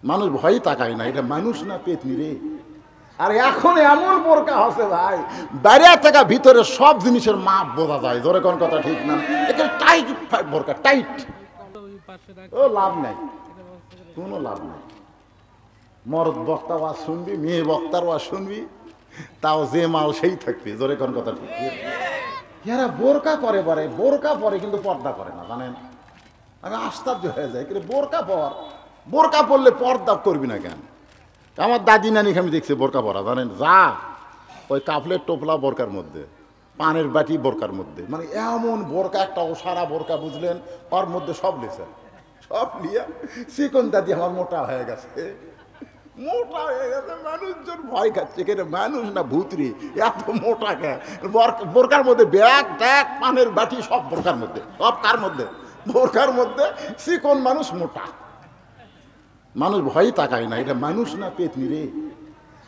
মানুষ ভয়ই তাকায় না, এটা মানুষ না পেতনি রে। আর এখন এমন বোরকা হচ্ছে ভাই, বাইরে থেকে ভিতরে সব জিনিসের মাপ বোঝা যায়। জোরে কোন কথা ঠিক না? এটা টাইট বোরকা, টাইট। ও লাভ নাই, কোনো লাভ নাই। মরদ বক্তা ওয়াজ শুনবি, মেয়ে বক্তার ওয়াজ শুনবি, তাও যে মাল সেই থাকবে। জোরে কোন কথা ঠিক? এরা বোরকা পরে পরে, বোরকা পরে কিন্তু পর্দা করে না, জানেন? আমি আশ্চর্য হয়ে যায়, কিন্তু বোরকা পর, বোরকা পরলে পর্দা করবি না কেন? আমার দাদি নানিকে আমি দেখছি বোরকা পরা, জানেন? যা ওই কাপলের টোপলা বোরকার মধ্যে, পানের বাটি বোরকার মধ্যে, মানে এমন বোরকা, একটা ওসারা বোরকা, বুঝলেন? ওর মধ্যে সব লেছেন, সব লিয়া চিকন দাদি আমার মোটা হয়ে গেছে, মোটা হয়ে গেছে। মানুষজন ভয় খাচ্ছে, কেন? মানুষ না ভূতরি, এত মোটা কে? বোরকার মধ্যে ব্যাগ ট্যাগ পানের বাটি সব বোরকার মধ্যে, সব কার মধ্যে? বোরকার মধ্যে। চিকন মানুষ মোটা, মানুষ ভয়ই তাকায় না, এটা মানুষ না পেতনি রে।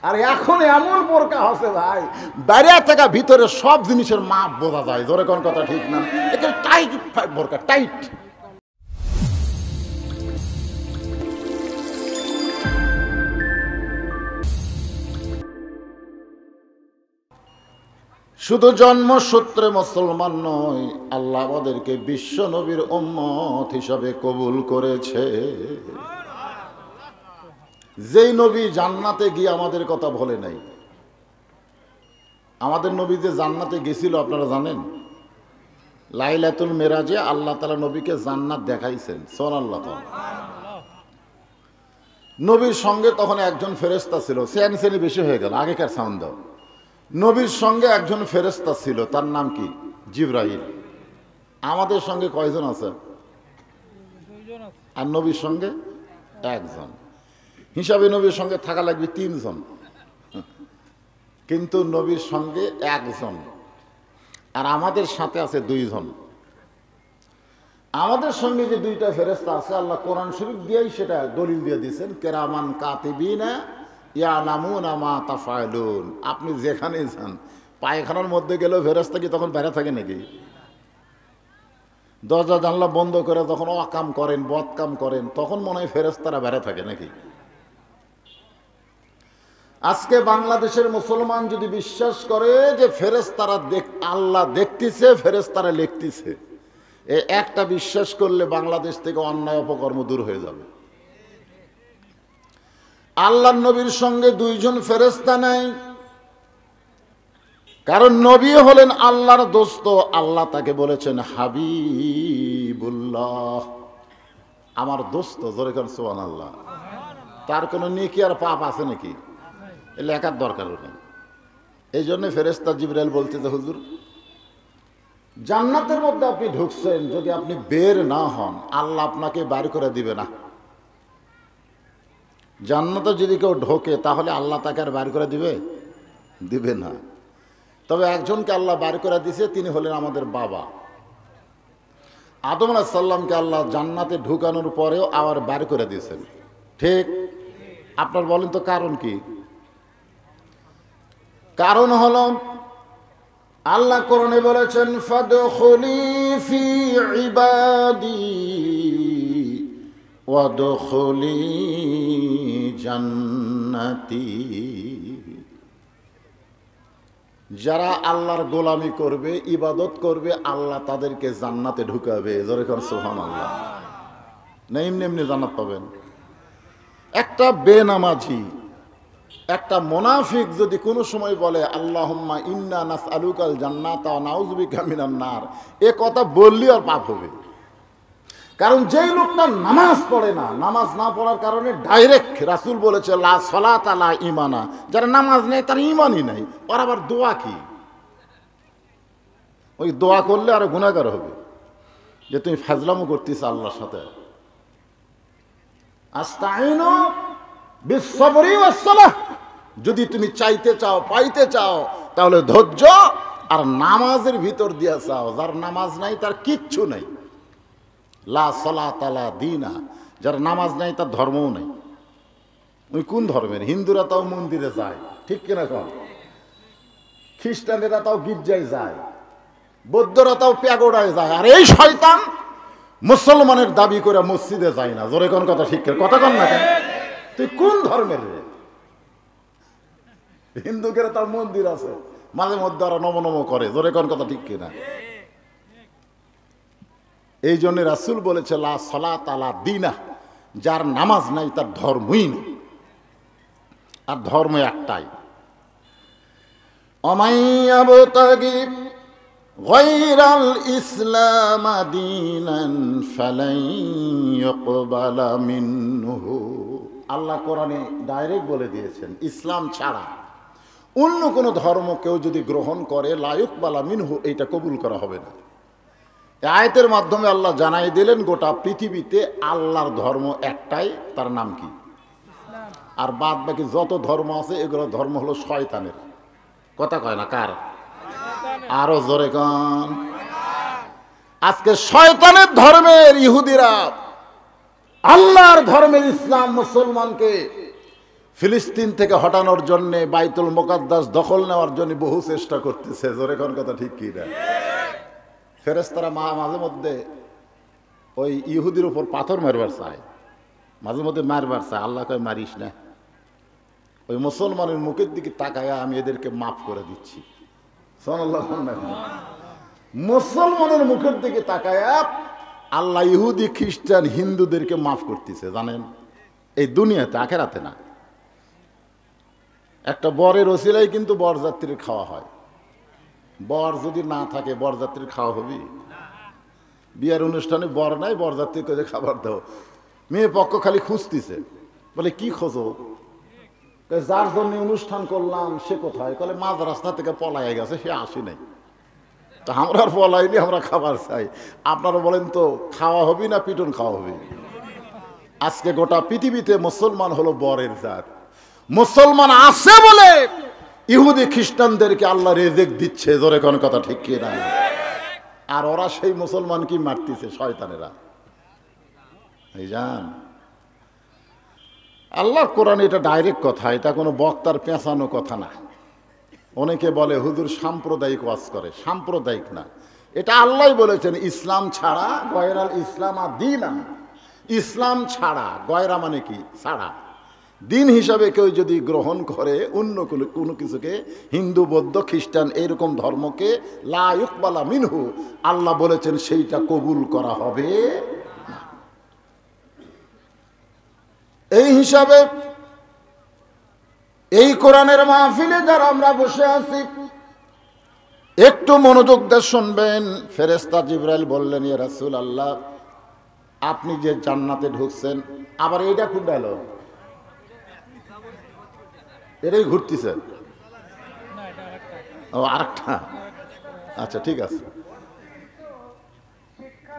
আর এখন এমন বোরকা হচ্ছে ভাই, বাইরে থেকে ভিতরে সব জিনিসের মাপ বোঝা যায়। জোরে কোন কথা ঠিক না? এটা টাইট বোরকা, টাইট। শুধু জন্মসূত্রে মুসলমান নয়, আল্লাহ আমাদেরকে বিশ্ব নবীর উম্মত হিসাবে কবুল করেছে। যেই নবী জান্নাতে গিয়ে আমাদের কথা বলে নাই। আমাদের নবী যে জান্নাতে গেছিল আপনারা জানেন? লাইলাতুল মেরাজে আল্লাহ তাআলা নবীকে জান্নাত দেখাইছেন। সুবহানাল্লাহ। নবীর সঙ্গে তখন একজন ফেরেশতা ছিল, সেয়ানি বেশি হয়ে গেল, আগেকার সাউন্ড দাও। নবীর সঙ্গে একজন ফেরেশতা ছিল, তার নাম কি? জিবরাইল। আমাদের সঙ্গে কয়জন আছে? আর নবীর সঙ্গে একজন। হিসাবে নবীর সঙ্গে থাকা লাগবে 3 জন, কিন্তু নবীর সঙ্গে একজন, আর আমাদের সাথে আছে 2 জন। আমাদের সঙ্গে যে 2টা ফেরেশতা আছে, আল্লাহ কোরআন শরীফ দিয়েই সেটা দলিল দিয়ে দিয়েছেন, কিরামান কাতিবিনা ইয়ালামুনা মা তাফআলুন। আপনি যেখানে যান, পায়খানার মধ্যে গেলেও ফেরেশতা কি তখন বাইরে থাকে নাকি? দরজা জানলা বন্ধ করে যখন অকাম করেন, বদকাম করেন, তখন মনে হয় ফেরেশতারা বাইরে থাকে নাকি? আজকে বাংলাদেশের মুসলমান যদি বিশ্বাস করে যে ফেরেশতারা আল্লাহ দেখতেছে, ফেরেশতারা লিখতেছে, এই একটা বিশ্বাস করলে বাংলাদেশ থেকে অন্যায় অপকর্ম দূর হয়ে যাবে। আল্লাহর নবীর সঙ্গে 2 জন ফেরেশতা নাই, কারণ নবী হলেন আল্লাহর দোস্ত। আল্লাহ তাকে বলেছেন হাবিবুল্লাহ, আমার দোস্ত। জোরে করেন সুবহানাল্লাহ। তার কোনো নেকি আর পাপ আছে নাকি? লেখার দরকার নেই। এই জন্য ফেরেশতা জিবরাইল বলতেছে, হুজুর জান্নাতের মধ্যে আপনি ঢুকছেন, যদি আপনি বের না হন আল্লাহ আপনাকে বাইর করে দিবে না। জান্নাতে যদি কেউ ঢোকে তাহলে আল্লাহ তাকে আর বাইর করে দিবে না। তবে একজনকে আল্লাহ বাইর করে দিয়েছে, তিনি হলেন আমাদের বাবা আদম আলাইহিস সালামকে আল্লাহ জান্নাতে ঢুকানোর পরেও আবার বাইর করে দিয়েছেন। ঠিক? আপনার বলেন তো কারণ কি? কারণ হলো আল্লাহ কোরআনে বলেছেন ফাদখুলি ফি ইবাদি ওয়াদখুলি জান্নাতি। যারা আল্লাহর গোলামি করবে, ইবাদত করবে, আল্লাহ তাদেরকে জান্নাতে ঢুকাবে। জোরে করে সুবহানাল্লাহ। না এমনি এমনি জান্নাত পাবেন? একটা বেনামাজি, একটা মুনাফিক যদি কোনো সময় বলে আল্লাহুম্মা ইন্না নাসআলুকাল জান্নাতা ওয়া নাউযু বিকা মিনান নার, এ কথা বললেই আর পাপ হবে। কারণ যেই লোকটা নামাজ পড়ে না, নামাজ না পড়ার কারণে ডাইরেক্ট রাসূল বলেছে লা সালাতা লা ঈমানা, যারা নামাজ নেই তার ঈমানই নাই। আর আবার দোয়া কি? ওই দোয়া করলে আরো গুনাহগার হবে, যে তুমি ফাজলামো করতেছ আল্লাহর সাথে। আস্তাইনু বিস-সাবরি ওয়াস-সালাহ, যদি তুমি চাইতে চাও, পাইতে চাও, তাহলে ধৈর্য আর নামাজের ভিতর দিয়া চাও। যার নামাজ নাই তার কিচ্ছু নাই। লা সালাতা লা দীনা, যার নামাজ নাই তার ধর্মও নাই। ওই কোন ধর্মের? হিন্দুরা তাও মন্দিরে যায়, ঠিক কিনা কন? খ্রিস্টানেরা তাও গির্জায় যায়, বৌদ্ধরা তাও প্যাগোডায় যায়, আর এই শয়তান মুসলমানের দাবি করে মসজিদে যায় না। জোরে কোন কথা? ঠিক কথা কন না কেন? তুই কোন ধর্মের রে? হিন্দুদের তার মন্দির আছে, মাঝে মধ্যে ওরা নম নম করে, জোরে কোন কথা ঠিক কিনা? এই জন্য রাসূল বলেছে লা সালাত আলা দীনা, যার নামাজ নাই তার ধর্মই নেই। আর ধর্ম একটাই, অমাইয়াবতাগি গায়রাল ইসলাম দীনান ফালাই ইউকবালা মিনহু। আল্লাহ কোরআনে ডাইরেক্ট বলে দিয়েছেন, ইসলাম ছাড়া অন্য কোনো ধর্ম কেউ যদি গ্রহণ করে লা ইউকবালা মিনহু, এইটা কবুল করা হবে না। এই আয়াতের মাধ্যমে আল্লাহ জানাই দিলেন গোটা পৃথিবীতে আল্লাহর ধর্ম একটাই, তার নাম কি? আর বাদ বাকি যত ধর্ম আছে এগুলো ধর্ম হলো শয়তানের। কথা কয় না কার? আরো জোরে গান। আজকে শয়তানের ধর্মের ইহুদিরা আল্লাহর ধর্মের ইসলাম মুসলমানকে ফিলিস্তিন থেকে হটানোর জন্য, বাইতুল মুকাদ্দাস দখল নেওয়ার জন্য বহু চেষ্টা করতেছে। জোরে কোন কথা ঠিক কি না? ফেরেশতারা মাঝে মধ্যে ওই ইহুদির উপর পাথর মারবার চায়, মাঝে মধ্যে মারবার চায়। আল্লাহ কয় মারিস না, ওই মুসলমানের মুখের দিকে তাকায় আমি এদেরকে মাফ করে দিচ্ছি। মুসলমানের মুখের দিকে তাকায় আল্লাহ ইহুদি খ্রিস্টান হিন্দুদেরকে মাফ করতেছে। জানেন, এই দুনিয়াতে, আখেরাতে না। একটা বরের ওসিলায় কিন্তু বরযাত্রীর খাওয়া হয়। বর যদি না থাকে বরযাত্রীর খাওয়া হবে? বিয়ের অনুষ্ঠানে বর নাই, বরযাত্রী করে খাবার দাও। মেয়ে পক্ষ খালি খুঁজতেছে, বলে কি খোঁজো? যার জন্য অনুষ্ঠান করলাম সে কোথায়? বলে মাঝ রাস্তা থেকে পলায় গেছে, সে আসি নাই। তা আমরা আর পলাইনি, আমরা খাবার চাই। আপনারা বলেন তো খাওয়া হবে না পিটন খাওয়া হবে? আজকে গোটা পৃথিবীতে মুসলমান হলো বরের জাত। মুসলমান আছে বলে ইহুদি খ্রিস্টানদেরকে আল্লাহ রেজেক দিচ্ছে। জোরে কোন কথা ঠিক কি না? আর ওরা সেই মুসলমান কি মারতেছে, শয়তানেরা। এই জান, আল্লাহর কোরআনে এটা ডাইরেক্ট কথা, এটা কোনো বক্তার পেঁচানো কথা না। অনেকে বলে হুজুর সাম্প্রদায়িক ওয়াজ করে, সাম্প্রদায়িক না, এটা আল্লাহ বলেছেন ইসলাম ছাড়া গয়রাল ইসলাম দীনা। ইসলাম ছাড়া, গয়রা মানে কি? ছাড়া। দিন হিসাবে কেউ যদি গ্রহণ করে অন্য কোনো কিছুকে, হিন্দু বৌদ্ধ খ্রিস্টান এরকম ধর্মকে, লা ইউকবালা মিনহু, আল্লাহ বলেছেন সেইটা কবুল করা হবে না। এই হিসাবে এই কোরআনের মাহফিলে যারা আমরা বসে আছি একটু মনোযোগ দিয়ে শুনবেন। ফেরেশতা জিবরাইল বললেন, ইয়া রাসূলুল্লাহ, আপনি যে জান্নাতে ঢুকছেন, আবার এইটা কোন গেল? এটাই ঘুরতেছে? ও আরেকটা, আচ্ছা ঠিক আছে,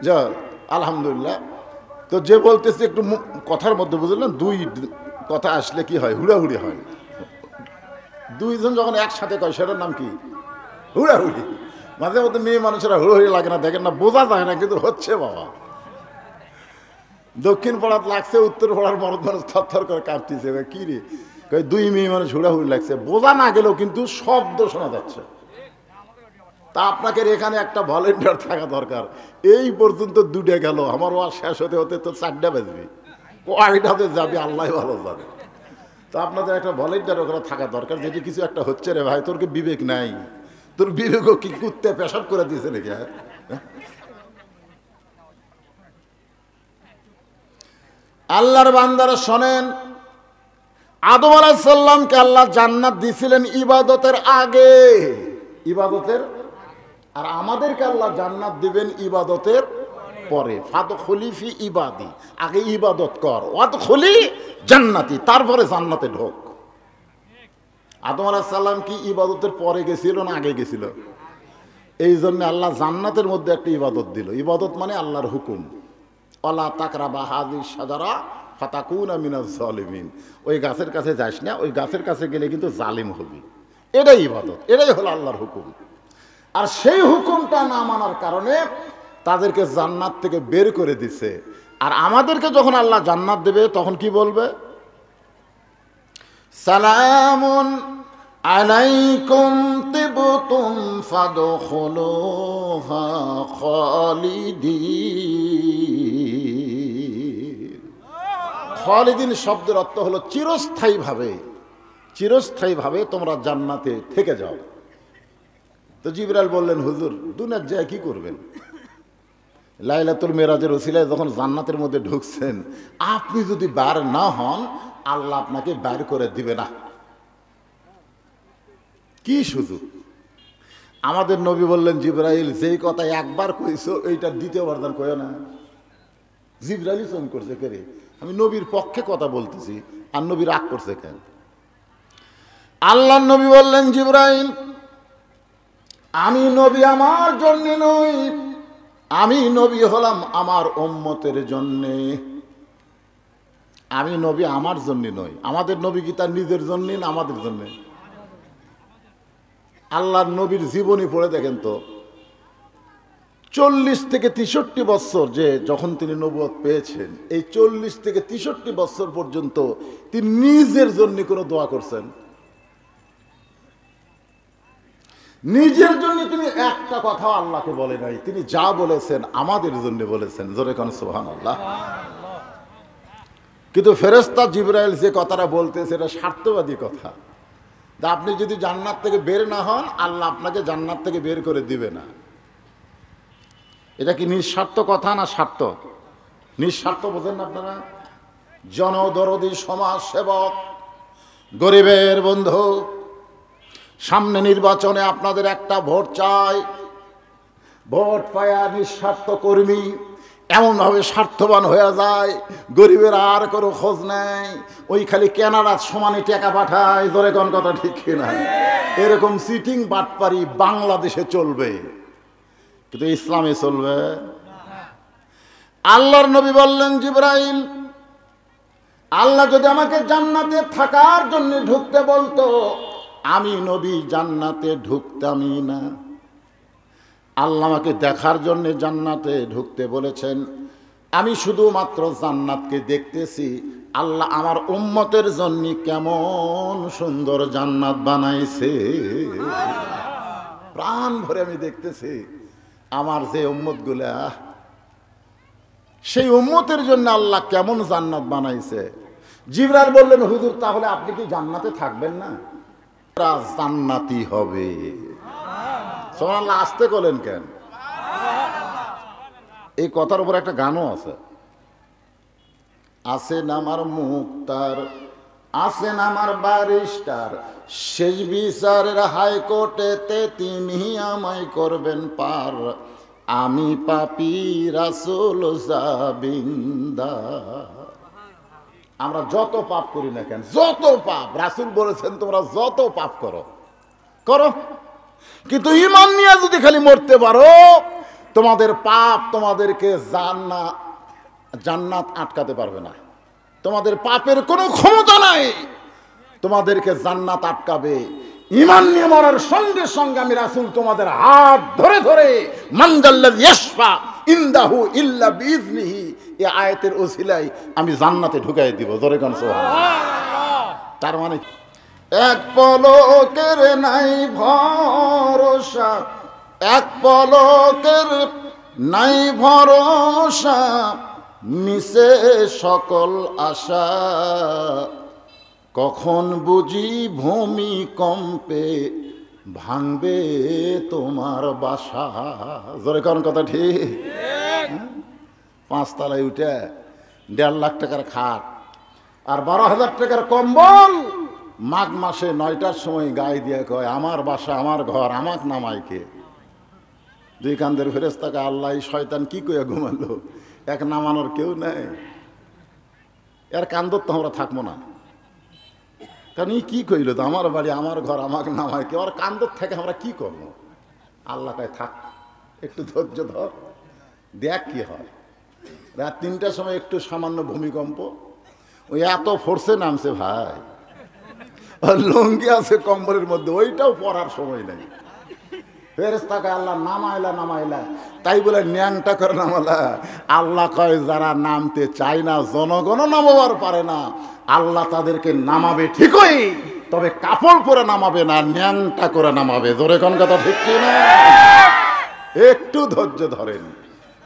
যা আলহামদুলিল্লাহ। তো যে বলতেছে একটু কথার মধ্যে বুঝলেন, দুই কথা আসলে কি হয়? হুড়াহুড়ি হয়। দুইজন যখন একসাথে কয় সেটার নাম কি? হুড়াহুড়ি। মাঝে মধ্যে মেয়ে মানুষেরা হুড়োহুড়ি লাগে না, দেখেন না, বোঝা যায় না, কিন্তু হচ্ছে বাবা। দক্ষিণ পাড়াত লাগছে, উত্তর পাড়ার মরদ মানুষ থরথর করে কাঁপতেছে। কি রে? দুই মেয়ে মানুষ হুড়াহুড়ি লাগছে, বোঝা না গেলেও কিন্তু শব্দ শোনা যাচ্ছে। তা আপনাকে এখানে একটা ভলেন্টিয়ার থাকা দরকার। এই পর্যন্ত দুটো গেল, আমার ওয়াজ শেষ হতে হতে তো 4টা বাজবে, কয়টাতে যাবে আল্লাহ ভালো জানে। তো আপনাদের একটা ভলেন্টিয়ার ওখানে থাকা দরকার, যেটি কিছু একটা হচ্ছে রে ভাই, তোর কি বিবেক নাই? তোর বিবেকও কি কুত্তে পেশাব করে দিয়েছে নাকি? আল্লাহর বান্দারা শোনেন, আদম আলাইহিস সালামকে আল্লাহ জান্নাত দিয়েছিলেন ইবাদতের আগে, ইবাদতের। আর আমাদেরকে আল্লাহ জান্নাত দিবেন ইবাদতের পরে। ফাদখুলি ফি ইবাদি, আগে ইবাদত কর, ওয়াদখুলি জান্নাতি, তারপরে জান্নাতে ঢোক। আদম আলাইহিস সালাম কি ইবাদতের পরে গেছিল না আগে গেছিল? এই জন্য আল্লাহ জান্নাতের মধ্যে একটা ইবাদত দিল। ইবাদত মানে আল্লাহর হুকুম, ওয়ালা তাকরাবা হাযিহিশ শাজারা ফাতাকুনা মিনাজ জালিমিন। ওই গাছের কাছে যাস না, ওই গাছের কাছে গেলে কিন্তু জালিম হবি। এটাই ইবাদত, এটাই হলো আল্লাহর হুকুম। আর সেই হুকুমটা না মানার কারণে তাদেরকে জান্নাত থেকে বের করে দিছে। আর আমাদেরকে যখন আল্লাহ জান্নাত দেবে তখন কি বলবে? সালামুন আলাইকুম তিবতুম ফাদখুলুহা খালিদিন। খালিদিন শব্দের অর্থ হলো চিরস্থায়ীভাবে, চিরস্থায়ীভাবে তোমরা জান্নাতে থেকে যাও। তো জিবরাইল বললেন, হুজুর দুনিয়ার যায় কি করবেন? লাইলাতুল মেরাজের ওসিলায় যখন জান্নাতের মধ্যে ঢুকছেন, আপনি যদি বার না হন আল্লাহ আপনাকে বাইর করে দিবে না। কি সুযোগ! আমাদের নবী বললেন, জিবরাইল যেই কথা একবার কইছো এইটা দ্বিতীয়বার দান কইও না। জিবরাইল ফোন করছে, কেরে আমি নবীর পক্ষে কথা বলতেছি আর নবী রাগ করছে কেন? আল্লাহর নবী বললেন, জিবরাইল আমি নবী আমার জন্য নই, আমি নবী হলাম আমার উম্মতের জন্যে। আমি নবী আমার জন্য নই। আমাদের নবী কি তার নিজের জন্য না আমাদের জন্য? আল্লাহর নবীর জীবনী পড়ে দেখেন তো, 40 থেকে 63 বছর যে যখন তিনি নবুয়ত পেয়েছেন, এই 40 থেকে 63 বছর পর্যন্ত তিনি নিজের জন্য কোনো দোয়া করছেন? নিজের জন্য তিনি একটা কথা আল্লাহকে বলে নাই। তিনি যা বলেছেন আমাদের জন্য বলেছেন। জোরে কোন সুবহানাল্লাহ। কিন্তু ফেরেশতা জিবরাইল যে কথাটা বলতেছে এটা স্বার্থবাদী কথা। আপনি যদি জান্নাত থেকে বের না হন আল্লাহ আপনাকে জান্নাত থেকে বের করে দিবে না। এটা কি নিঃস্বার্থ কথা না স্বার্থ? নিঃস্বার্থ বোঝেন না আপনারা? জনদরদী সমাজ সেবক, গরিবের বন্ধু, সামনে নির্বাচনে আপনাদের একটা ভোট চাই। ভোট পায়া নিঃস্বার্থ কর্মী এমনভাবে স্বার্থবান হয়ে যায়, গরিবের আর কোনো খোঁজ নেই, ওই খালি কেনাডার সমানে টাকা পাঠায়। জোরে কোন কথা ঠিক কিনা? এরকম চিটিং বাটপারি বাংলাদেশে চলবে, কিন্তু ইসলামে চলবে? আল্লাহর নবী বললেন, জিবরাইল আল্লাহ যদি আমাকে জান্নাতে থাকার জন্য ঢুকতে বলতো, আমি নবী জান্নাতে ঢুকতামই না। আল্লাহ আমাকে দেখার জন্য জান্নাতে ঢুকতে বলেছেন, আমি শুধুমাত্র জান্নাতকে দেখতেছি। আল্লাহ আমার উম্মতের জন্য কেমন সুন্দর জান্নাত বানাইছে, প্রাণ ভরে আমি দেখতেছি। আমার যে উম্মতগুলা, সেই উম্মতের জন্য আল্লাহ কেমন জান্নাত বানাইছে। জিবরাইল বললেন, হুজুর তাহলে আপনি কি জান্নাতে থাকবেন না? জান্নাতি হবে। সুবহানাল্লাহ। আসতে বলেন কেন? এই কথার উপর একটা গানও আছে। আছেন আমার মুক্তার, আছেন আমার ব্যারিস্টার, শেষ বিচারের হাইকোর্টেতে তিনি আমায় করবেন পার। আমি পাপী রাসূল জাবিন্দার। আমরা যত পাপ করি না কেন, যত পাপ, রাসূল বলেছেন তোমরা যত পাপ করো করো, কিন্তু ঈমান নিয়ে যদি খালি মরতে পারো, তোমাদের পাপ তোমাদেরকে জান্নাত আটকাতে পারবে না। তোমাদের পাপের কোনো ক্ষমতা নাই তোমাদেরকে জান্নাত আটকাবে। ঈমান নিয়ে মরার সঙ্গে সঙ্গে আমি রাসূল তোমাদের হাত ধরে ধরে মানজাল্লাযী ইয়াশফা ইনদাহু ইল্লা বিইজনিহি, এই আয়াতের ওসিলায় আমি জান্নাতে ঢুকাই দিব। জোরে কোন সুবহানাল্লাহ। তার মানে এক পলকের নাই ভরসা, এক পলকের নাই ভরসা, মিশে সকল আশা, কখন বুঝি ভূমিকম্পে ভাঙবে তোমার বাসা। জোরে কোন কথা ঠিক? 5 তলায় উঠে 1.5 লাখ টাকার খাট আর 12,000 টাকার কম্বল, মাঘ মাসে 9টার সময় গায়ে দিয়ে কয়, আমার বাসা আমার ঘর, আমাক নামাইকে। 2 কান্দের ফেরেশতাকে আল্লাহ শয়তান কি কইয়া ঘুমালো, এক নামানোর কেউ নেই। এর কান্দর তো আমরা থাকবো না, কারণ ই কি কইল তো আমার বাড়ি আমার ঘর আমাকে নামাইকে, ওর কান্দর থেকে আমরা কি করবো? আল্লাহ কয় থাক, একটু ধৈর্য ধর, দেখ কি হয়। রাত 3টার সময় একটু সামান্য ভূমিকম্প, ওই এত ফোর্সে নামছে ভাই, লঙ্গি আছে কম্বলের মধ্যে, ওইটাও পরার সময় নেই। ফেরেশতাকে আল্লাহ নামাইলা নামাইলা, তাই বলে ন্যাংটা করে নামালা। আল্লাহ কয় যারা নামতে চায় না, জনগণ নামাবার পারে না, আল্লাহ তাদেরকে নামাবে ঠিকই, তবে কাপড় পরে নামাবে না, ন্যাংটা করে নামাবে। জোরে কোন কথা ঠিক কি না? একটু ধৈর্য ধরেন,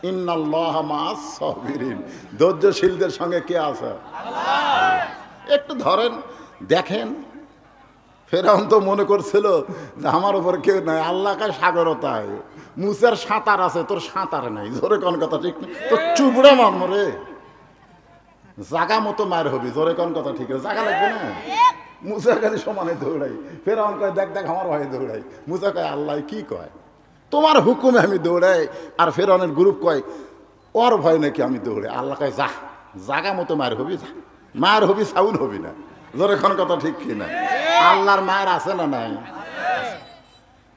ইন্নাল্লাহা মাআস সাবিরিন, ধৈর্যশীলদের সঙ্গে কে আছে? একটু ধরেন, দেখেন। ফেরাউন তো মনে করছিল যে আমার উপর কেউ নাই, আল্লাহ কায় সাগরতায়, মুসার সাঁতার আছে, তোর সাঁতার নাই। জোরে কোন কথা ঠিক না? তোর চুবড়ে মার মরে জাগা মতো মায়ের হবি। জোরে কোন কথা ঠিক আছে? জাগা লাগবে না। মুসা খালি সমানে দৌড়াই, ফেরাউন কয় দেখ দেখ আমার ভয়ে দৌড়াই। মুসা কয় আল্লাহ কি কয়, তোমার হুকুমে আমি দৌড়াই। আর ফেরাউনের গ্রুপ কয় ওর ভয় নাকি আমি দৌড়াই। আল্লাহ কয় যা, জাগা মতো মায়ের হবি, যা মায়ের হবি, সাউল হবি না। জোরে কোন কথা ঠিক কিনা? আল্লাহর মায়ের আছে না নাই?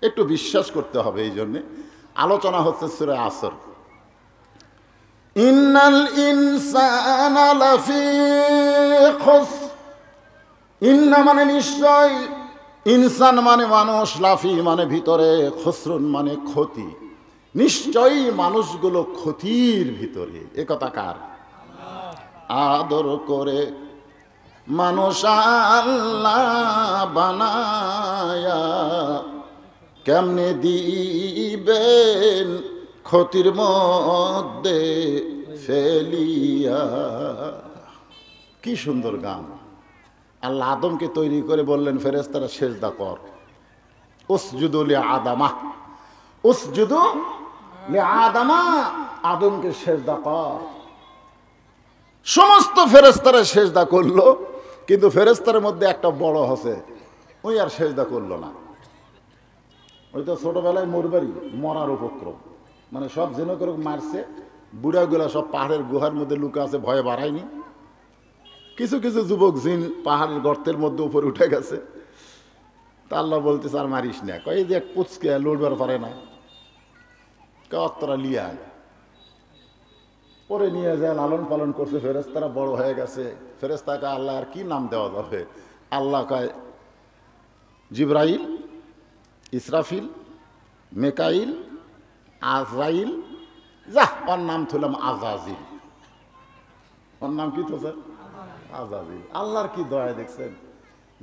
একটু বিশ্বাস করতে হবে। এই জন্যে আলোচনা হচ্ছে সূরা আসর। ইন্নাল ইনসানা লাফি খুসর, ইন্না মানে নিশ্চয়, ইনসান মানে মানুষ, লাফি মানে ভিতরে, খুসরুন মানে ক্ষতি। নিশ্চয়ই মানুষগুলো ক্ষতির ভিতরে। এ কথা কার? আদর করে মানুষ আল্লাহ বানায়া কেমনে দিবেন ক্ষতির মধ্যে ফেলিয়া। কি সুন্দর গান। আল্লাহ আদমকে তৈরি করে বললেন ফেরেশতারা সেজদা কর, উসজুদু লিআদামা, উসজুদু লিআদামা, আদমকে সেজদা কর। সমস্ত ফেরেশতারা সেজদা করলো, কিন্তু ফেরেশতার মধ্যে একটা বড় আছে, ওই আর সেজদা করলো না। ওই তো ছোটবেলায় মরবারি, মরার উপক্রম, মানে সব যেন করে মারছে। বুড়াগুলা সব পাহাড়ের গুহার মধ্যে লুকা আছে, ভয়ে বাড়ায়নি। কিছু কিছু যুবক জিন পাহাড়ের গর্তের মধ্যে উপরে উঠে গেছে। তা আল্লাহ বলতেছে আর মারিস না, কয় যে এক পুচকে লড়বার পারে না, কতরা লিয়া পরে নিয়ে যায়, লালন পালন করছে। ফেরেশতারা বড় হয়ে গেছে। ফেরেশতাকে আল্লাহ আর কি নাম দেওয়া যাবে? আল্লাহ কয় জিবরাইল, ইসরাফিল, মেকাইল, আজরাইল, যা ওর নাম থুলাম আজাজিল। ওর নাম কি তো স্যার? আজাজিল। আল্লাহর কি দয়া দেখছেন,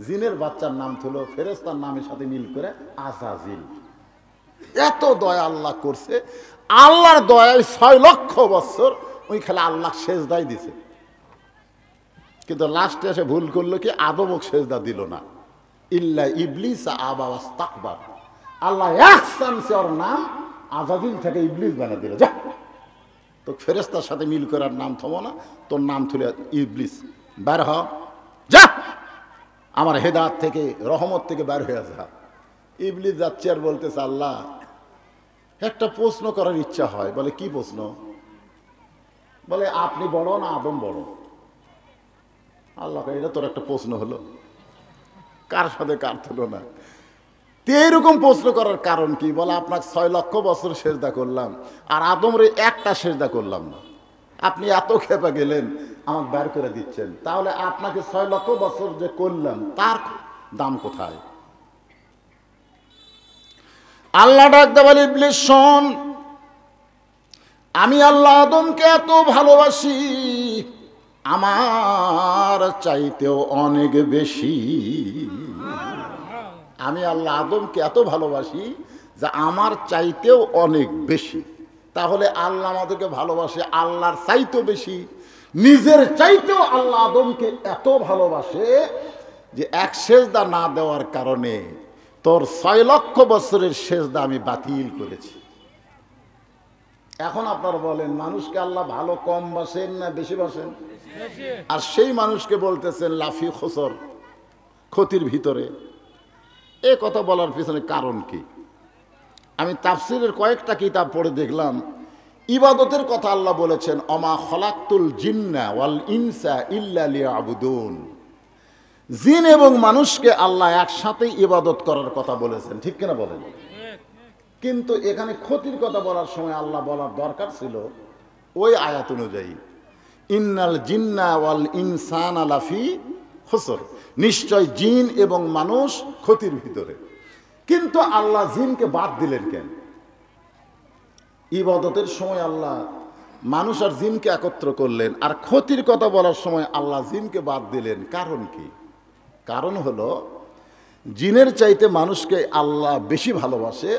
জিনের বাচ্চার নাম থুলো ফেরেশতার নামের সাথে মিল করে আজাজিল। এত দয়া আল্লাহ করছে। আল্লাহর দয়ায় 6 লক্ষ বছর ওই খেলা আল্লাহ সেজদাই দিছে। কিন্তু লাস্টে এসে ভুল করলো কি, আদমও সেজদা দিল না। ইল্লা ইবলিস আবা ওয়াস্তাকবার। আল্লাহ একসানসে ওর নাম আজাজিল থেকে ইবলিস বানিয়ে দিল। যা, তো ফেরেশতার সাথে মিল করার নাম থমো না, তোর নাম থুলে ইবলিস, বের হ, যা আমার হেদায়েত থেকে, রহমত থেকে বের হয়ে যা। ইবলিস যাচ্ছে আর বলতেছে আল্লাহ একটা প্রশ্ন করার ইচ্ছা হয়। বলে কি প্রশ্ন? বলে আপনি বড় না আদম বড়? আল্লাহ এটা তোর একটা প্রশ্ন হলো, কার সাথে কার তুলনা? এরকম প্রশ্ন করার কারণ কি? বলে আপনাকে 6 লক্ষ বছর সেজদা করলাম, আর আদমরে একটা সেজদা করলাম না। আপনি এত খেপে গেলেন, আমাকে বের করে দিচ্ছেন। তাহলে আপনাকে 6 লক্ষ বছর যে করলাম তার দাম কোথায়? আল্লাহ ডাকতে বলে ইবলিস শোন, আমি আল্লাহ আদমকে এত ভালোবাসি, আমার চাইতেও অনেক বেশি। আমি আল্লাহ আদমকে এত ভালোবাসি যে আমার চাইতেও অনেক বেশি। তাহলে আল্লাহ আমাদেরকে ভালোবাসে আল্লাহর চাইতেও বেশি। নিজের চাইতেও আল্লাহ আদমকে এত ভালোবাসে যে এক সেজদা না দেওয়ার কারণে তোর 6 লক্ষ বছরের সেজদা আমি বাতিল করেছি। এখন আপনারা বলেন, মানুষকে আল্লাহ ভালো কম বাসেন না বেশি বাসেন? আর সেই মানুষকে বলতেছেন লাফি খুসর, ক্ষতির ভিতরে। এ কথা বলার পিছনে কারণ কি? আমি তাফসিরের কয়েকটা কিতাব পড়ে দেখলাম, ইবাদতের কথা আল্লাহ বলেছেন অমা খলাকতুল জিন্না ওয়াল ইনসা ইল্লা লিয়াবুদুন। জিন এবং মানুষকে আল্লাহ একসাথে ইবাদত করার কথা বলেছেন, ঠিক কিনা বলেন? কিন্তু এখানে ক্ষতির কথা বলার সময় আল্লাহ বলার দরকার ছিল ওই আয়াত অনুযায়ী, ইন্নাল জিন্না ওয়াল ইনসানা লাফি খুসর, নিশ্চয় জিন এবং মানুষ ক্ষতির ভিতরে। কিন্তু আল্লাহ জিনকে বাদ দিলেন কেন? ইবাদতের সময় আল্লাহ মানুষ আর জিনকে একত্র করলেন, আর ক্ষতির কথা বলার সময় আল্লাহ জিনকে বাদ দিলেন। কারণ কি? কারণ হলো জিনের চাইতে মানুষকে আল্লাহ বেশি ভালোবাসে,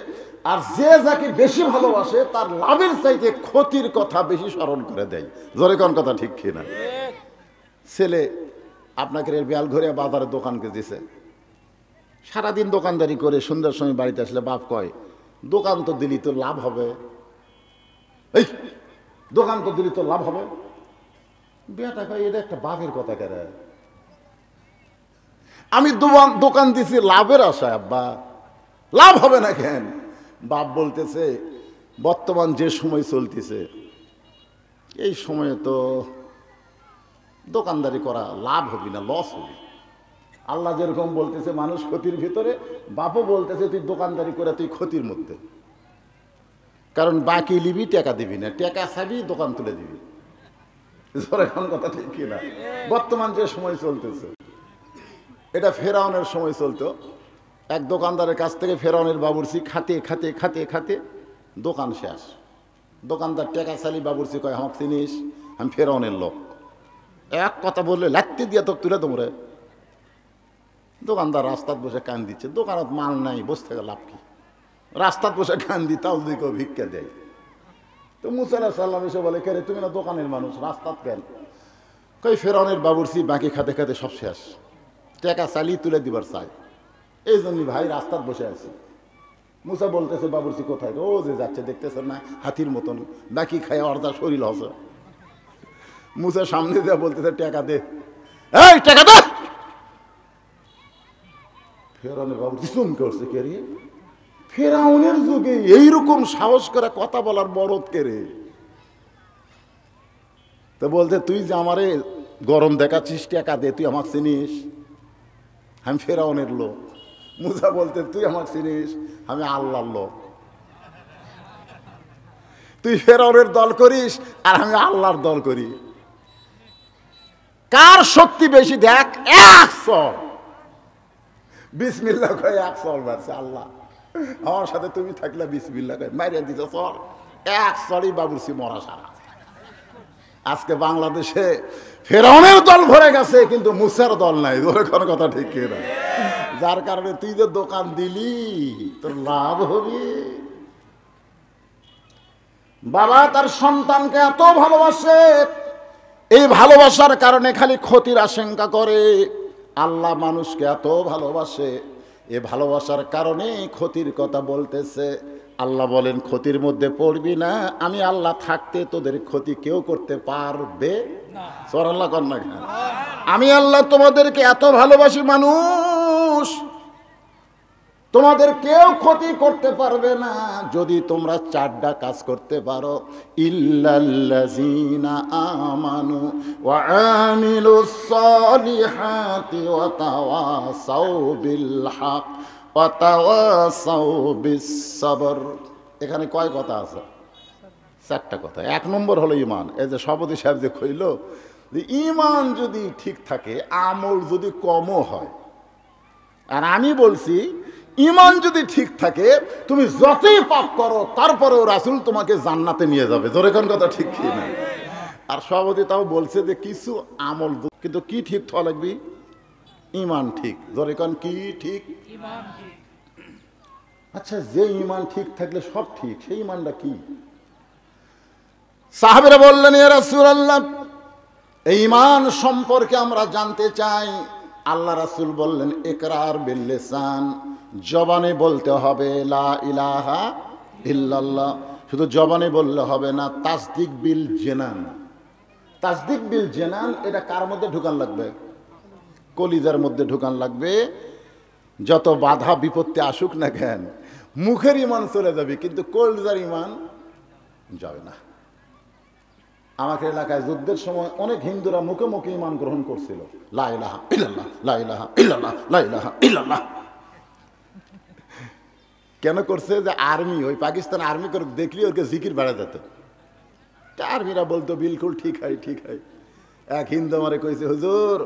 আর যে যাকে বেশি ভালোবাসে তার লাভের চাইতে ক্ষতির কথা বেশি স্মরণ করে দেয়। জোরে কোন কথা ঠিক কিনা? ছেলে আপনাকে বিয়াল ঘরে বাজারে দোকানকে দিছে, সারাদিন দোকানদারি করে সন্ধ্যার সময় বাড়িতে আসলে বাপ কয়, দোকান তো দিলি তো লাভ হবে, এই দোকান তো দিলি তো লাভ হবে। বেটা কয়, এটা একটা বাপের কথা কেন? আমি দোকান দিছি লাভের আশায়, আব্বা লাভ হবে না কেন? বাপ বলতেছে, বর্তমান যে সময় চলতেছে এই সময়ে তো দোকানদারি করা লাভ হবি না, লস হবি। আল্লাহ যেরকম বলতেছে মানুষ ক্ষতির ভিতরে, বাপও বলতেছে তুই দোকানদারি করে তুই ক্ষতির মধ্যে। কারণ বাকি লিবি, টাকা দিবি না, টাকা চাবি দোকান তুলে দিবি। এখন কথা ঠিক কিনা? বর্তমান যে সময় চলতেছে, এটা ফেরাউনের সময় চলতো। এক দোকানদারের কাছ থেকে ফেরাউনের বাবুর্চি খাতে খাতে খাতে খাতে দোকান শেষ। দোকানদার টাকা চালি, বাবুর্চি কয়, আমাকে চিনিস? আমি ফেরাউনের লোক। এক কথা বললে লাত্তি দিয়ে তো তুলে তোমরে। দোকানদার রাস্তাত বসে কান দিচ্ছে, দোকানত মাল নাই, বসে থেকে লাভ কি? রাস্তাত বসে কান দি, তাও যদি কেউ ভিক্ষা দেয়। তো মুসা আলাইহিস সালাম এসে বলে, কে রে, তুমি না দোকানের মানুষ, রাস্তাত কেন? কই ফেরাউনের বাবুর্চি বাকি খাতে খাতে সব শেষ, টাকা চালিয়ে তুলে দিবার চাই, এই জন্যই ভাই রাস্তাত বসে আছি। মুসা বলতেছে, বাবুর্চি কোথায়? ও যে যাচ্ছে, দেখতেছেন না, হাতির মতন বাকি খায়, অর্ধা শরীর হসে। মুসা সামনে দেওয়া বলতেছে, টাকা দে, এই টাকা দে। ফেরাউনের বাবুর্চি চমকে উঠছে, কে রে? ফেরাউনের যুগে এইরকম সাহস করে কথা বলার বরদ কে রে? তো বলতে, তুই যে আমারে গরম দেখাচ্ছিস, টাকা দে, তুই আমাকে চিনিস? আমি ফেরাউনের লোক। মুসা বলতে, তুই আমাকে চিনিস? আমি আল্লাহর লোক। তুই ফেরাউনের দল করিস আর আমি আল্লাহর দল করি, কার শক্তি বেশি দেখ। এক সর বিসমিল্লাহ কয়, এক সর মারছে আল্লাহ। আমার সাথে তুমি থাকলে বিসমিল্লাহ কয় মারিয়া দিতে সর, এক সরই বাবুর্চি মরা সারা। আজকে বাংলাদেশে ফেরাউনের দল ভরে গেছে, কিন্তু মুসার দল নাই। কোনো কথা ঠিক না? যার কারণে তুই যে দোকান দিলি তোর লাভ হবে। বাবা তার সন্তানকে এত ভালোবাসে, এই ভালোবাসার কারণে খালি ক্ষতির আশঙ্কা করে। আল্লাহ মানুষকে এত ভালোবাসে, এ ভালোবাসার কারণে ক্ষতির কথা বলতেছে। আল্লাহ বলেন, ক্ষতির মধ্যে পড়বি না, আমি আল্লাহ থাকতে তোদের ক্ষতি কেউ করতে পারবে না। সুবহানাল্লাহ কন্যা, আমি আল্লাহ তোমাদেরকে এত ভালোবাসি, মানুষ তোমাদের কেউ ক্ষতি করতে পারবে না যদি তোমরা চারটা কাজ করতে পারো। ইল্লাল্লাযীনা আমানু ওয়া আমিলুস সালিহাতি ওয়া তাওয়াসাউ বিল হক ওয়া তাওয়াসাউ বিস সাবর। এখানে কয় কথা আছে? চারটা কথা। এক নম্বর হলো ঈমান। এই যে সভাপতি সাহেব যে কইল যে ঈমান যদি ঠিক থাকে, আমল যদি কমও হয়, আর আমি বলছি ঈমান যদি ঠিক থাকে তুমি যতই পাপ করো তারপরেও রাসূল তোমাকে জান্নাতে নিয়ে যাবে। জোরে কোন কথা ঠিক কি না? আর সভাপতি তাও বলছে যে কিছু আমল, কিন্তু কি ঠিক হওয়া লাগবে? ঈমান ঠিক। জোরে কোন কি ঠিক? ঈমান ঠিক। আচ্ছা, যে ঈমান ঠিক থাকলে সব ঠিক, সেই ঈমানটা কি? সাহাবীরা বললেন, ইয়া রাসূলুল্লাহ, এই ঈমান সম্পর্কে আমরা জানতে চাই। আল্লাহ রাসূল বললেন, ইকরার বিল লিসান, জবানে বলতে হবে লা ইলাহা ইল্লাল্লাহ, শুধু জবানে বললে হবে না, তাসদিক বিল জানান। তাসদিক বিল জানান এটা কার মধ্যে ঢুকান লাগবে? কলিজার মধ্যে ঢুকান লাগবে। যত বাধা বিপত্তি আসুক না কেন, মুখের ঈমান চলে যাবে, কিন্তু কলিজার ঈমান যাবে না। আমাকে এলাকায় যুদ্ধের সময় অনেক হিন্দুরা মুখে মুখে ঈমান গ্রহণ করছিল, লা ইলাহা ইল্লাল্লাহ, লা ইলাহা ইল্লাল্লাহ, লা ইলাহা ইল্লাল্লাহ। কেন করছে? যে আর্মি, ওই পাকিস্তান আর্মি করে দেখলি ওকে জিকির বাড়া যেত। আর্মিরা বলতো বিলকুল ঠিক হয়, ঠিক হয়। এক হিন্দু আমারে কইছে, হুজুর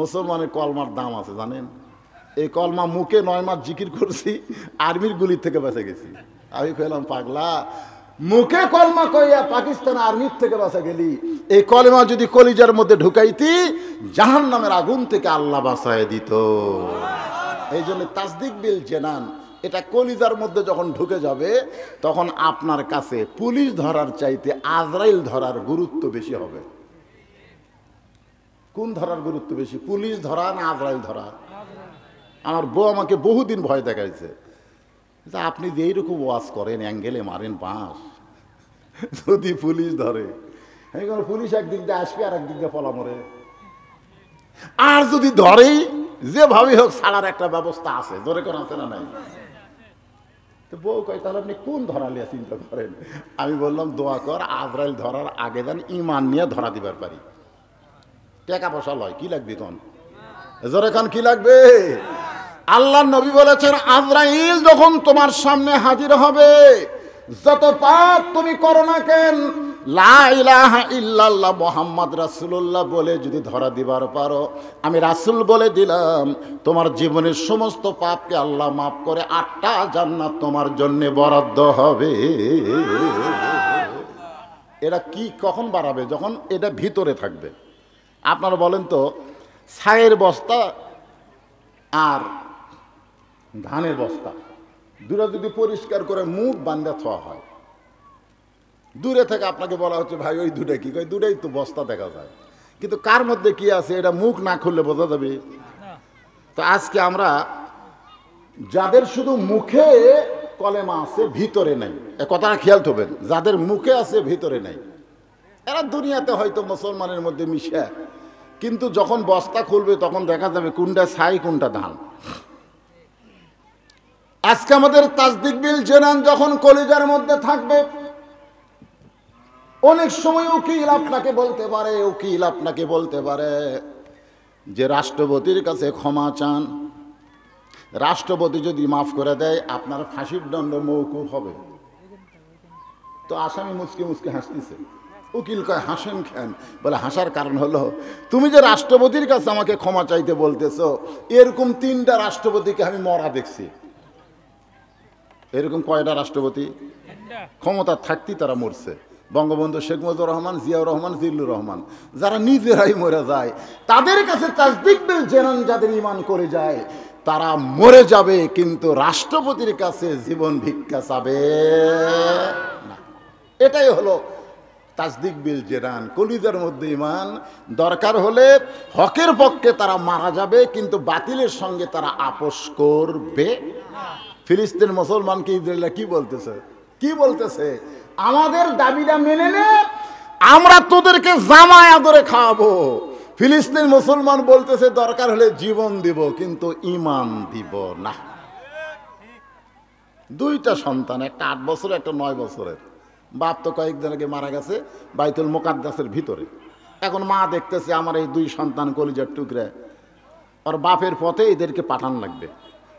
মুসলমানের কলমার দাম আছে জানেন? এই কলমা মুখে 9 মাস জিকির করছি, আর্মির গুলির থেকে বেঁচে গেছি। আমি কইলাম, পাগলা, মুখে কলমা কইয়া পাকিস্তান আর্মির থেকে বাঁচা গেলি, এই কলমা যদি কলিজার মধ্যে ঢুকাইতি জাহান্নামের আগুন থেকে আল্লাহ বাঁচায় দিত। এই জন্য তাসদিক বিল জেনান এটা কলিজার মধ্যে যখন ঢুকে যাবে তখন আপনার কাছে পুলিশ ধরার চাইতে আজরাইল ধরার গুরুত্ব বেশি হবে। কোন ধরার গুরুত্ব বেশি, পুলিশ ধরা না আজরাইল ধরা? আমার বউ আমাকে বহুদিন ভয় দেখাইছে যে আপনি যে এইরকম ওয়াজ করেন, অ্যাঙ্গেলে মারেন বাঁশ, যদি পুলিশ ধরে পুলিশ একদিক দিয়ে আসবে আর একদিক দিয়ে পলা মরে, আর যদি ধরেই যেভাবে হোক ছাড়ার একটা ব্যবস্থা আছে, ধরে কোন আছে না নাই? তো বউ কয় তাহলে আপনি কোন ধরা নিয়ে চিন্তা করেন? আমি বললাম দোয়া কর আজরাইল ধরার আগে যেন ইমান নিয়ে ধরা দিবার পারি। টাকা পয়সা লয়, কি লাগবে কোন জোরে খান, কি লাগবে? আল্লাহ নবী বলেছেন আজরাইল যখন তোমার সামনে হাজির হবে, যত পাপ তুমি করো না কেন, লা ইলাহা ইল্লাল্লাহ মুহাম্মদ রাসূলুল্লাহ বলে যদি ধরা দিবার পারো, আমি রাসূল বলে দিলাম তোমার জীবনের সমস্ত পাপকে আল্লাহ মাফ করে 8টা জান্নাত তোমার জন্য বরাদ্দ হবে। এটা কি কখন বাড়াবে? যখন এটা ভিতরে থাকবে। আপনারা বলেন তো, ছাইয়ের বস্তা আর ধানের বস্তা দুটো যদি পরিষ্কার করে মুখ বান্ধা থোয়া হয়, দূরে থেকে আপনাকে বলা হচ্ছে ভাই ওই দুটা কি, কই দুটাই তো বস্তা দেখা যায়, কিন্তু কার মধ্যে কি আছে এটা মুখ না খুললে বোঝা যাবে? তো আজকে আমরা যাদের শুধু মুখে কলেমা আছে ভিতরে নাই, এ কথাটা খেয়াল করবেন, যাদের মুখে আছে ভিতরে নাই, এরা দুনিয়াতে হয়তো মুসলমানের মধ্যে মিশে, কিন্তু যখন বস্তা খুলবে তখন দেখা যাবে কোনটা ছাই কোনটা ধান। আজকে আমাদের তাসদিক বিল জেনান যখন কলিজার মধ্যে থাকবে, অনেক সময় উকিল আপনাকে বলতে পারে যে রাষ্ট্রপতির কাছে ক্ষমা চান, রাষ্ট্রপতি যদি মাফ করে দেয় আপনার ফাঁসির দণ্ড মওকুফ হবে। তো আসামি মুচকি মুচকি হাসতেছে, উকিল কয় হাসেন কেন? বলে হাসার কারণ হলো তুমি যে রাষ্ট্রপতির কাছে আমাকে ক্ষমা চাইতে বলতেছো, এরকম 3টা রাষ্ট্রপতিকে আমি মরা দেখছি। এরকম কয়টা রাষ্ট্রপতি ক্ষমতা থাকতেই তারা মরছে? বঙ্গবন্ধু শেখ মুজিবুর রহমান, জিয়াউর রহমান, জিল্লুর রহমান, যারা নিজেরাই মরে যায়, তাদের কাছে তাসদিক বিল জেনান যাদের ঈমান করে যায় তারা মরে যাবে, কিন্তু রাষ্ট্রপতির কাছে জীবন ভিক্ষা চাবে না। এটাই হলো তাসদিক বিল জেনান, কলিজার মধ্যে ঈমান। দরকার হলে হকের পক্ষে তারা মারা যাবে, কিন্তু বাতিলের সঙ্গে তারা আপোষ করবে। ফিলিস্তিন মুসলমানকে ইসরায়েলরা কি বলতেছে? আমাদের দাবিটা মেনে নে, আমরা তোদেরকে জামায় আদরে খাওয়াবো। ফিলিস্তিন মুসলমান বলতেছে দরকার হলে জীবন দিব, কিন্তু ঈমান দিব না। 2টা সন্তান, একটা 8 বছরের, একটা 9 বছরের। বাপ তো কয়েকদিন আগে মারা গেছে বাইতুল মুকাদ্দাসের ভিতরে। এখন মা দেখতেছে আমার এই 2 সন্তান কলিজার টুকরা, ওর বাপের পথে এদেরকে পাঠান লাগবে,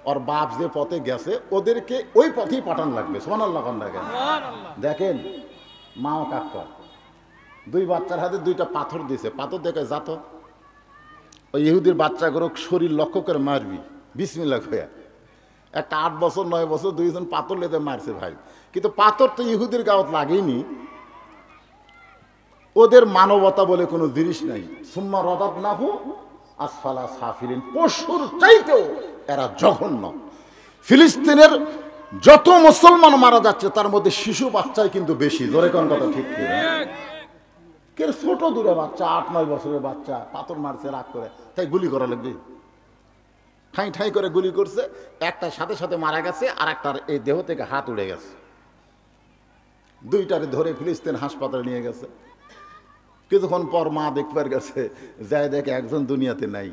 ওর বাপ যে পথে গেছে ওদেরকে ওই পথেই পাঠান লাগবে। সুবহানাল্লাহ। দেখেন মাও কাক, 2 বাচ্চার হাতে 2টা পাথর দিয়েছে, পাথর দেখে যাতো ওই ইহুদির বাচ্চাগুলো শরীর লক্ষ্য করে মারবি বিসমিল্লাহ হইয়া। একটা 8 বছর 9 বছর 2জন পাথর লেতে মারছে ভাই, কিন্তু পাথর তো ইহুদির গাওয়াত লাগেনি। ওদের মানবতা বলে কোনো জিনিস নাই। সুম্মা রাদাদনাহু আসফালা সাফিলিন, পশুর চাইতেও এরা জঘন্য। ফিলিস্তিনের যত মুসলমান মারা যাচ্ছে তার মধ্যে শিশু বাচ্চাই কিন্তু বেশি। জোরে কোন কথা ঠিক কি? ছোট দূরে বাচ্চা, 8-9 বছরের বাচ্চা পাথর মারছে রাগ করে, তাই গুলি করা লাগবে। ঠাই ঠাই করে গুলি করছে, একটা সাথে সাথে মারা গেছে, আর একটার এই দেহ থেকে হাত উড়ে গেছে। 2টারে ধরে ফিলিস্তিন হাসপাতালে নিয়ে গেছে। কিছুক্ষণ পর মা দেখবার গেছে, যায় দেখে একজন দুনিয়াতে নাই।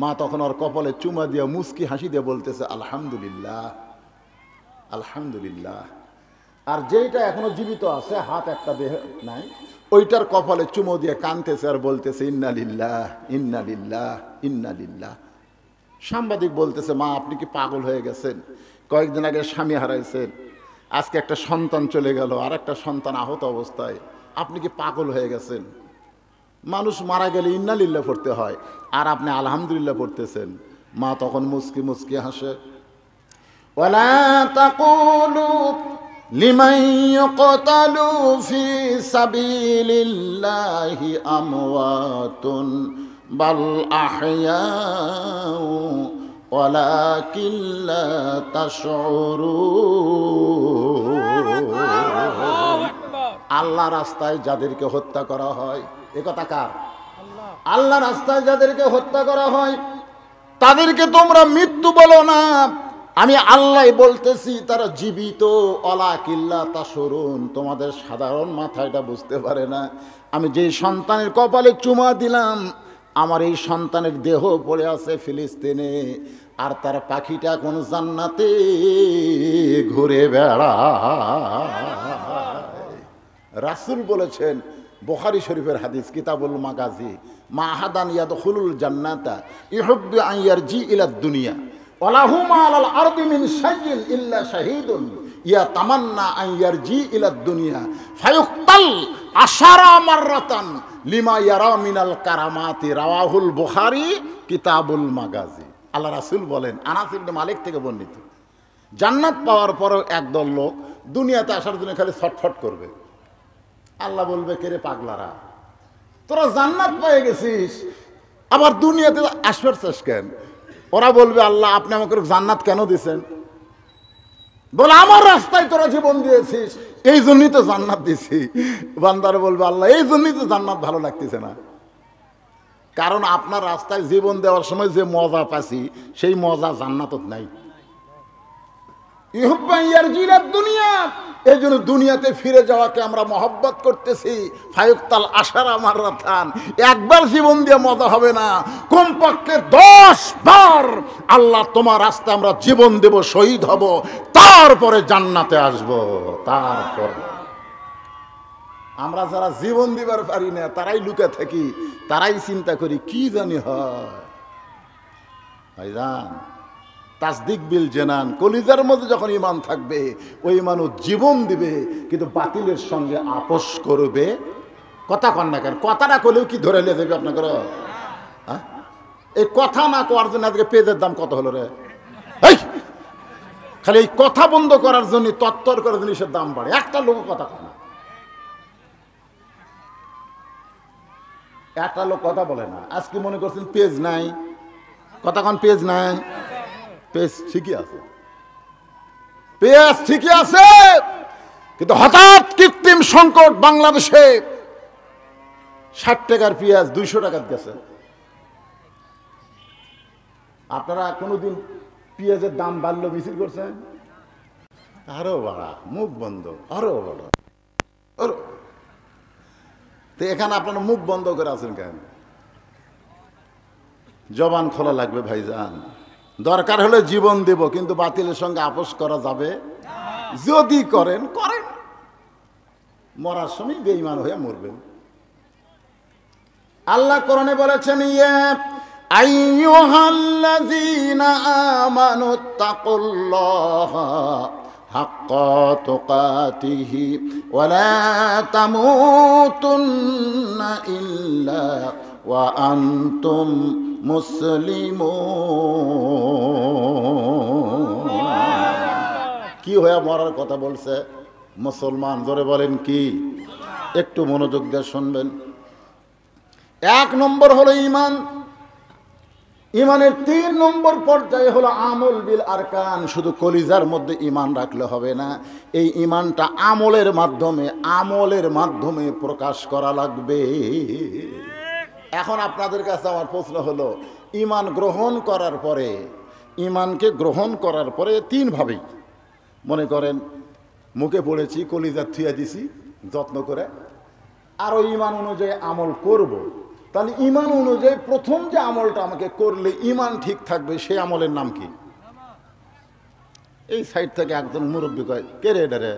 মা তখন ওর কপালে চুমা দিয়া মুস্কি হাসি দিয়ে বলতেছে আলহামদুলিল্লাহ, আলহামদুলিল্লাহ। আর যেটা এখনো জীবিত আছে, হাত একটা দেহ নাই, ওইটার কপালে চুমো দিয়ে কাঁদতেছে আর বলতেছে ইন্না লিল্লাহ, ইন্না লিল্লাহ, ইন্না লিল্লাহ। সাংবাদিক বলতেছে মা আপনি কি পাগল হয়ে গেছেন? কয়েকদিন আগে স্বামী হারাইছেন, আজকে একটা সন্তান চলে গেল, আর একটা সন্তান আহত অবস্থায়, আপনি কি পাগল হয়ে গেছেন? মানুষ মারা গেলে ইন্না লিল্লাহ পড়তে হয়, আর আপনি আলহামদুলিল্লাহ পড়তেছেন। মা তখন মুস্কি মুস্কি হাসে। ওয়ালা তাকুলু লিমান ইউকতালু ফি সাবিলিল্লাহি আমওয়াতুন বাল আহইয়াউ ওয়ালাকিন লা তাশউরুন। আল্লাহ রাস্তায় যাদেরকে হত্যা করা হয়, এ কথা কার? আল্লাহ রাস্তায় যাদেরকে হত্যা করা হয় তাদেরকে তোমরা মৃত্যু বলো না, আমি আল্লাহ বলতেছি তারা জীবিত। ওয়ালাকিন লা তাশউরুন, তোমাদের সাধারণ মাথা এটা বুঝতে পারে না। আমি যেই সন্তানের কপালে চুমা দিলাম, আমার এই সন্তানের দেহ পড়ে আছে ফিলিস্তিনে, আর তার পাখিটা কোন জান্নাতে ঘুরে বেড়ায়। রাসূল বলেছেন, বুখারী শরীফের হাদিস, কিতাবুল মাগাজি, মা আহাদান ইয়াদখুলুল জান্নাতা ইহুব্বু আন ইয়ারজি ইলা দুনিয়া ওয়ালাহু মা আলাল আরদি মিন শাইইন ইল্লা শাহীদুন ইয়াতামান্না আন ইয়ারজি ইলা দুনিয়া ফায়ুক্তাল আশারা মাররাতান লিমা ইয়ারা মিনাল কারামাতি। রাওয়াহুল বুখারী কিতাবুল মাগাজি। আল্লাহ রাসূল বলেন, আনাস ইবনে মালিক থেকে বর্ণিত, জান্নাত পাওয়ার পরেও একদল লোক দুনিয়াতে আসার জন্য খালি ছটফট করবে। আল্লাহ বলবে, কে রে পাগলারা, তোরা জান্নাত পেয়ে গেছিস, আবার দুনিয়াতে আসবেন কেন? ওরা বলবে, আল্লাহ আপনি আমাকে জান্নাত কেন দিছেন? বলে, আমার রাস্তায় তোরা জীবন দিয়েছিস, এই জন্যই তো জান্নাত দিছি। বান্দারা বলবে, আল্লাহ এই জন্যই তো জান্নাত ভালো লাগতেছে না, কারণ আপনার রাস্তায় জীবন দেওয়ার সময় যে মজা পাচ্ছি সেই মজা জান্নাতত নাই। ইহুব্বা ইয়ারজিলা দুনিয়া, এই জন্য দুনিয়াতে ফিরে যাওয়াকে আমরা মহব্বত করতেছি। ফায়ুক্তাল আশারা মাররাতান, একবার জীবন দিয়ে মজা হবে না, কমপক্ষে 10 বার আল্লাহ তোমার রাস্তায় আমরা জীবন দেব, শহীদ হব, তারপরে জান্নাতে আসব। তারপর আমরা যারা জীবন দিবার পারি না তারাই লুকে থাকি, তারাই চিন্তা করি কি জানি হয়। ভাইজান, তাসদিক বিল জেনান, কলিজার মধ্যে যখন ঈমান থাকবে ওই মানুষ জীবন দিবে, কিন্তু বাতিলের সঙ্গে আপোষ করবে। কথা কন না কেন? কথাটা কলেও কি ধরে নিয়ে যাবে আপনাকে? হ্যাঁ, এই কথা না করার জন্য আজকে পেঁয়াজের দাম কত হলো রে? খালি এই কথা বন্ধ করার জন্য, তত্তর করার জিনিসের দাম বাড়ে। একটা লোক কথা কয় না, একটা লোক কথা বলে না। আজকে মনে করছেন পেজ নাই, কথা কন পেজ নাই। পেজ ঠিকই আছে, পেজ ঠিকই আছে, কিন্তু হঠাৎ কৃত্রিম সংকট বাংলাদেশে 60 টাকার পেঁয়াজ 200 টাকার গেছে। আপনারা কোনোদিন পেঁয়াজের দাম বাড়লো মিছিল করছেন? আরো বাড়া, মুখ বন্ধ, আরো বাড়া, আরো। তো এখানে আপনারা মুখ বন্ধ করে আছেন কেন? জবান খোলা লাগবে ভাইজান। দরকার হলে জীবন দেব, কিন্তু বাতিলের সঙ্গে আপোষ করা যাবে। যদি করেন করেন, মরার সময় বেঈমান হয়ে মরবেন। আল্লাহ কোরআনে বলেছেন, ইয়া আইয়ুহাল্লাযীনা আমানুত্তাকুল্লাহা হাক্কা তুকাতিহি ওয়া লা তামুতুন্না ইল্লা ওয়া আনতুম মুসলিমুন। কি হয়ে মরার কথা বলছে? মুসলমান। জোরে বলেন কি? একটু মনোযোগ দিয়ে শুনবেন। 1 নম্বর হলো ঈমান। ঈমানের 3 নম্বর পর্যায়ে হলো আমল বিল আরকান। শুধু কলিজার মধ্যে ঈমান রাখলে হবে না, এই ঈমানটা আমলের মাধ্যমে প্রকাশ করা লাগবে। এখন আপনাদের কাছে আমার প্রশ্ন হলো, ঈমানকে গ্রহণ করার পরে 3 ভাবেই, মনে করেন মুখে পড়েছি, কলিজা থুয়া দিছি যত্ন করে, আর ওই ঈমান অনুযায়ী আমল করব। তাহলে ঈমান অনুযায়ী প্রথম যে আমলটা আমাকে করলে ঈমান ঠিক থাকবে, সেই আমলের নাম কি? এই সাইড থেকে একজন মুরব্বী কয়, কে রে এটা রে?